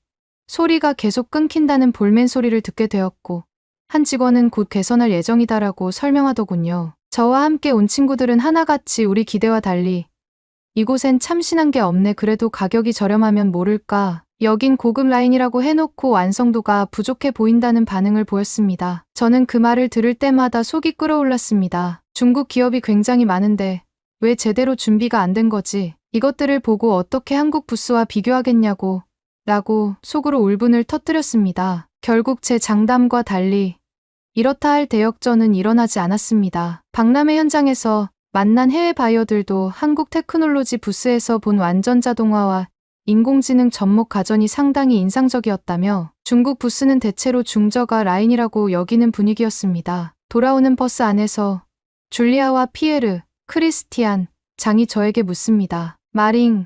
소리가 계속 끊긴다는 볼멘 소리를 듣게 되었고 한 직원은 곧 개선할 예정이다라고 설명하더군요. 저와 함께 온 친구들은 하나같이 우리 기대와 달리 이곳엔 참신한 게 없네. 그래도 가격이 저렴하면 모를까. 여긴 고급 라인이라고 해놓고 완성도가 부족해 보인다는 반응을 보였습니다. 저는 그 말을 들을 때마다 속이 끓어올랐습니다. 중국 기업이 굉장히 많은데 왜 제대로 준비가 안 된 거지? 이것들을 보고 어떻게 한국 부스와 비교하겠냐고 라고 속으로 울분을 터뜨렸습니다. 결국 제 장담과 달리 이렇다 할 대역전은 일어나지 않았습니다. 박람회 현장에서 만난 해외 바이어들도 한국 테크놀로지 부스에서 본 완전 자동화와 인공지능 접목 가전이 상당히 인상적이었다며 중국 부스는 대체로 중저가 라인이라고 여기는 분위기였습니다. 돌아오는 버스 안에서 줄리아와 피에르, 크리스티안, 장이 저에게 묻습니다. 마링,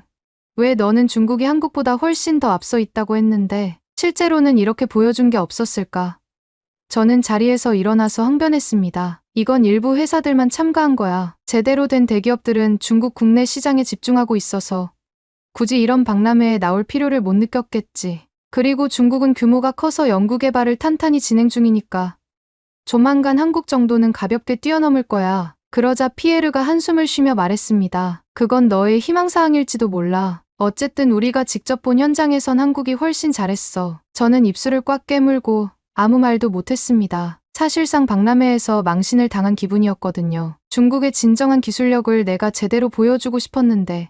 왜 너는 중국이 한국보다 훨씬 더 앞서 있다고 했는데 실제로는 이렇게 보여준 게 없었을까? 저는 자리에서 일어나서 항변했습니다. 이건 일부 회사들만 참가한 거야. 제대로 된 대기업들은 중국 국내 시장에 집중하고 있어서 굳이 이런 박람회에 나올 필요를 못 느꼈겠지. 그리고 중국은 규모가 커서 연구개발을 탄탄히 진행 중이니까 조만간 한국 정도는 가볍게 뛰어넘을 거야. 그러자 피에르가 한숨을 쉬며 말했습니다. 그건 너의 희망사항일지도 몰라. 어쨌든 우리가 직접 본 현장에선 한국이 훨씬 잘했어. 저는 입술을 꽉 깨물고 아무 말도 못했습니다. 사실상 박람회에서 망신을 당한 기분이었거든요. 중국의 진정한 기술력을 내가 제대로 보여주고 싶었는데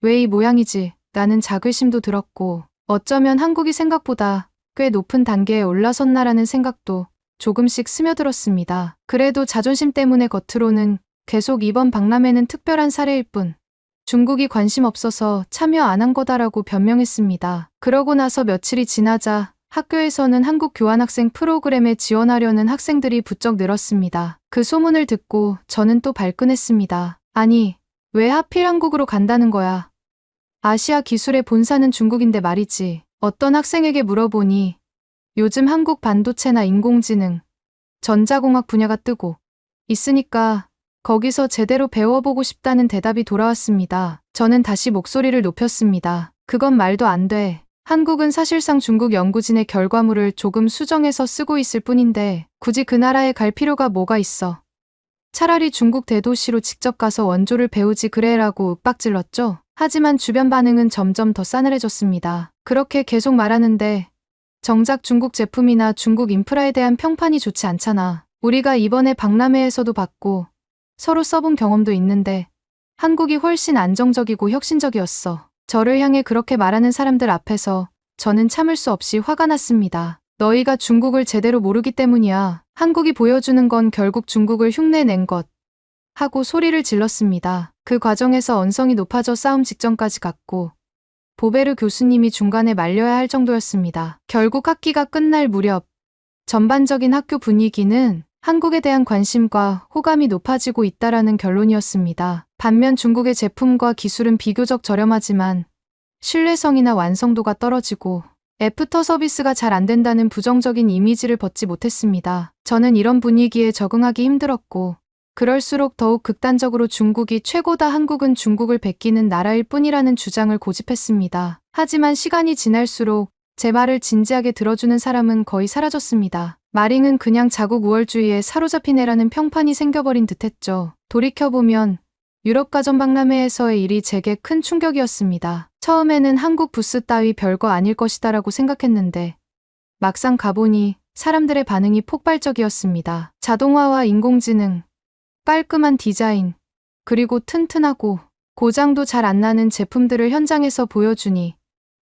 왜 이 모양이지? 라는 자괴심도 들었고 어쩌면 한국이 생각보다 꽤 높은 단계에 올라섰나라는 생각도 조금씩 스며들었습니다. 그래도 자존심 때문에 겉으로는 계속 이번 박람회는 특별한 사례일 뿐 중국이 관심 없어서 참여 안 한 거다라고 변명했습니다. 그러고 나서 며칠이 지나자 학교에서는 한국 교환학생 프로그램에 지원하려는 학생들이 부쩍 늘었습니다. 그 소문을 듣고 저는 또 발끈했습니다. 아니, 왜 하필 한국으로 간다는 거야? 아시아 기술의 본사는 중국인데 말이지. 어떤 학생에게 물어보니 요즘 한국 반도체나 인공지능, 전자공학 분야가 뜨고 있으니까 거기서 제대로 배워보고 싶다는 대답이 돌아왔습니다. 저는 다시 목소리를 높였습니다. 그건 말도 안 돼. 한국은 사실상 중국 연구진의 결과물을 조금 수정해서 쓰고 있을 뿐인데 굳이 그 나라에 갈 필요가 뭐가 있어. 차라리 중국 대도시로 직접 가서 원조를 배우지 그래라고 윽박질렀죠. 하지만 주변 반응은 점점 더 싸늘해졌습니다. 그렇게 계속 말하는데 정작 중국 제품이나 중국 인프라에 대한 평판이 좋지 않잖아. 우리가 이번에 박람회에서도 봤고 서로 써본 경험도 있는데 한국이 훨씬 안정적이고 혁신적이었어. 저를 향해 그렇게 말하는 사람들 앞에서 저는 참을 수 없이 화가 났습니다. 너희가 중국을 제대로 모르기 때문이야. 한국이 보여주는 건 결국 중국을 흉내낸 것. 하고 소리를 질렀습니다. 그 과정에서 언성이 높아져 싸움 직전까지 갔고 보베르 교수님이 중간에 말려야 할 정도였습니다. 결국 학기가 끝날 무렵 전반적인 학교 분위기는 한국에 대한 관심과 호감이 높아지고 있다라는 결론이었습니다. 반면 중국의 제품과 기술은 비교적 저렴하지만 신뢰성이나 완성도가 떨어지고 애프터 서비스가 잘 안 된다는 부정적인 이미지를 벗지 못했습니다. 저는 이런 분위기에 적응하기 힘들었고 그럴수록 더욱 극단적으로 중국이 최고다, 한국은 중국을 베끼는 나라일 뿐이라는 주장을 고집했습니다. 하지만 시간이 지날수록 제 말을 진지하게 들어주는 사람은 거의 사라졌습니다. 마링은 그냥 자국 우월주의에 사로잡힌 애라는 평판이 생겨버린 듯했죠. 돌이켜보면 유럽 가전 박람회에서의 일이 제게 큰 충격이었습니다. 처음에는 한국 부스 따위 별거 아닐 것이다라고 생각했는데 막상 가보니 사람들의 반응이 폭발적이었습니다. 자동화와 인공지능, 깔끔한 디자인, 그리고 튼튼하고 고장도 잘 안 나는 제품들을 현장에서 보여주니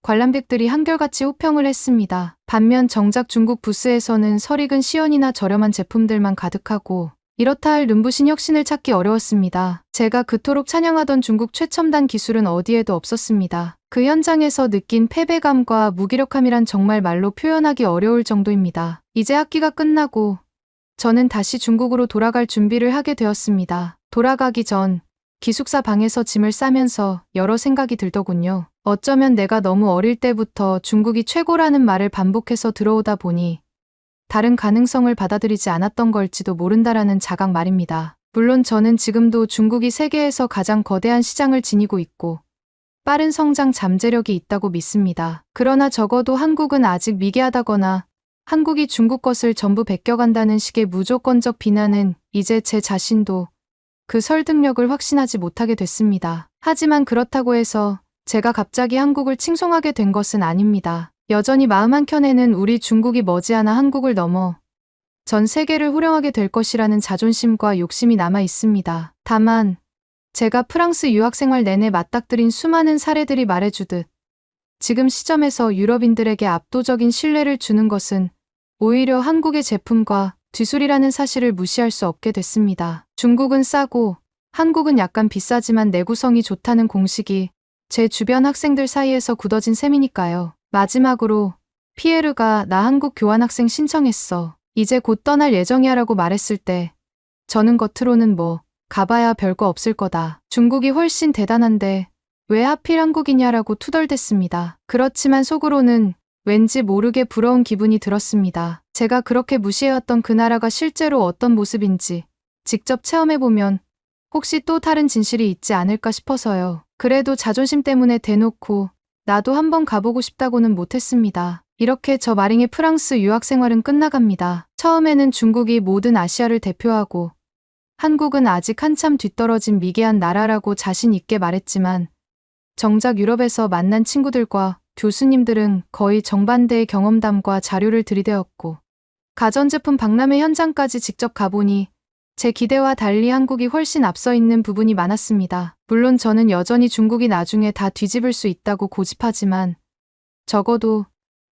관람객들이 한결같이 호평을 했습니다. 반면 정작 중국 부스에서는 설익은 시연이나 저렴한 제품들만 가득하고 이렇다 할 눈부신 혁신을 찾기 어려웠습니다. 제가 그토록 찬양하던 중국 최첨단 기술은 어디에도 없었습니다. 그 현장에서 느낀 패배감과 무기력함이란 정말 말로 표현하기 어려울 정도입니다. 이제 학기가 끝나고 저는 다시 중국으로 돌아갈 준비를 하게 되었습니다. 돌아가기 전 기숙사 방에서 짐을 싸면서 여러 생각이 들더군요. 어쩌면 내가 너무 어릴 때부터 중국이 최고라는 말을 반복해서 들어오다 보니 다른 가능성을 받아들이지 않았던 걸지도 모른다라는 자각 말입니다. 물론 저는 지금도 중국이 세계에서 가장 거대한 시장을 지니고 있고 빠른 성장 잠재력이 있다고 믿습니다. 그러나 적어도 한국은 아직 미개하다거나 한국이 중국 것을 전부 베껴간다는 식의 무조건적 비난은 이제 제 자신도 그 설득력을 확신하지 못하게 됐습니다. 하지만 그렇다고 해서 제가 갑자기 한국을 칭송하게 된 것은 아닙니다. 여전히 마음 한켠에는 우리 중국이 머지않아 한국을 넘어 전 세계를 호령하게 될 것이라는 자존심과 욕심이 남아 있습니다. 다만 제가 프랑스 유학 생활 내내 맞닥뜨린 수많은 사례들이 말해주듯 지금 시점에서 유럽인들에게 압도적인 신뢰를 주는 것은 오히려 한국의 제품과 뒤술이라는 사실을 무시할 수 없게 됐습니다. 중국은 싸고 한국은 약간 비싸지만 내구성이 좋다는 공식이 제 주변 학생들 사이에서 굳어진 셈이니까요. 마지막으로 피에르가 나 한국 교환학생 신청했어. 이제 곧 떠날 예정이야 라고 말했을 때 저는 겉으로는 뭐 가봐야 별거 없을 거다. 중국이 훨씬 대단한데 왜 하필 한국이냐라고 투덜댔습니다. 그렇지만 속으로는 왠지 모르게 부러운 기분이 들었습니다. 제가 그렇게 무시해왔던 그 나라가 실제로 어떤 모습인지 직접 체험해보면 혹시 또 다른 진실이 있지 않을까 싶어서요. 그래도 자존심 때문에 대놓고 나도 한번 가보고 싶다고는 못했습니다. 이렇게 저 마링의 프랑스 유학 생활은 끝나갑니다. 처음에는 중국이 모든 아시아를 대표하고 한국은 아직 한참 뒤떨어진 미개한 나라라고 자신 있게 말했지만 정작 유럽에서 만난 친구들과 교수님들은 거의 정반대의 경험담과 자료를 들이대었고 가전제품 박람회 현장까지 직접 가보니 제 기대와 달리 한국이 훨씬 앞서 있는 부분이 많았습니다. 물론 저는 여전히 중국이 나중에 다 뒤집을 수 있다고 고집하지만 적어도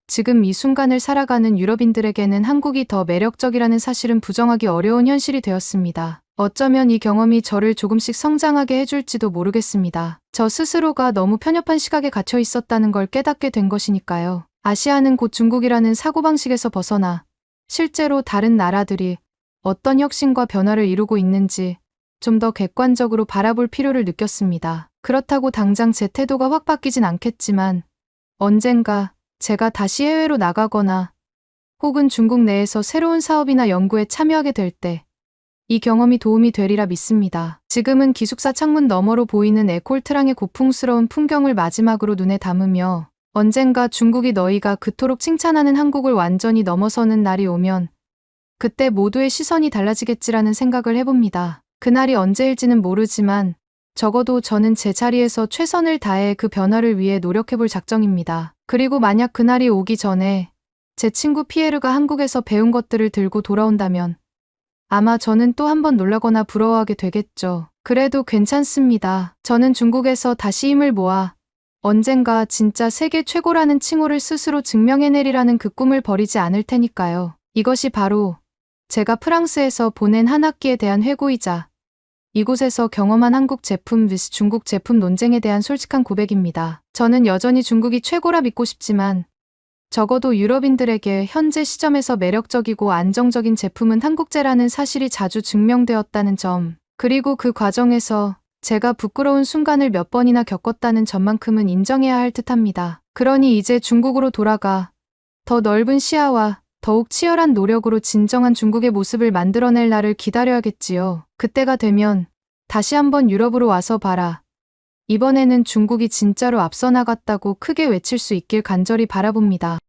지금 이 순간을 살아가는 유럽인들에게는 한국이 더 매력적이라는 사실은 부정하기 어려운 현실이 되었습니다. 어쩌면 이 경험이 저를 조금씩 성장하게 해줄지도 모르겠습니다. 저 스스로가 너무 편협한 시각에 갇혀 있었다는 걸 깨닫게 된 것이니까요. 아시아는 곧 중국이라는 사고방식에서 벗어나 실제로 다른 나라들이 어떤 혁신과 변화를 이루고 있는지 좀 더 객관적으로 바라볼 필요를 느꼈습니다. 그렇다고 당장 제 태도가 확 바뀌진 않겠지만 언젠가 제가 다시 해외로 나가거나 혹은 중국 내에서 새로운 사업이나 연구에 참여하게 될 때 이 경험이 도움이 되리라 믿습니다. 지금은 기숙사 창문 너머로 보이는 에콜트랑의 고풍스러운 풍경을 마지막으로 눈에 담으며 언젠가 중국이 너희가 그토록 칭찬하는 한국을 완전히 넘어서는 날이 오면 그때 모두의 시선이 달라지겠지라는 생각을 해봅니다. 그날이 언제일지는 모르지만 적어도 저는 제 자리에서 최선을 다해 그 변화를 위해 노력해볼 작정입니다. 그리고 만약 그날이 오기 전에 제 친구 피에르가 한국에서 배운 것들을 들고 돌아온다면 아마 저는 또 한 번 놀라거나 부러워하게 되겠죠. 그래도 괜찮습니다. 저는 중국에서 다시 힘을 모아 언젠가 진짜 세계 최고라는 칭호를 스스로 증명해내리라는 그 꿈을 버리지 않을 테니까요. 이것이 바로 제가 프랑스에서 보낸 한 학기에 대한 회고이자 이곳에서 경험한 한국 제품 vs 중국 제품 논쟁에 대한 솔직한 고백입니다. 저는 여전히 중국이 최고라 믿고 싶지만 적어도 유럽인들에게 현재 시점에서 매력적이고 안정적인 제품은 한국제라는 사실이 자주 증명되었다는 점, 그리고 그 과정에서 제가 부끄러운 순간을 몇 번이나 겪었다는 점만큼은 인정해야 할 듯합니다. 그러니 이제 중국으로 돌아가 더 넓은 시야와 더욱 치열한 노력으로 진정한 중국의 모습을 만들어낼 날을 기다려야겠지요. 그때가 되면 다시 한번 유럽으로 와서 봐라. 이번에는 중국이 진짜로 앞서 나갔다고 크게 외칠 수 있길 간절히 바라봅니다.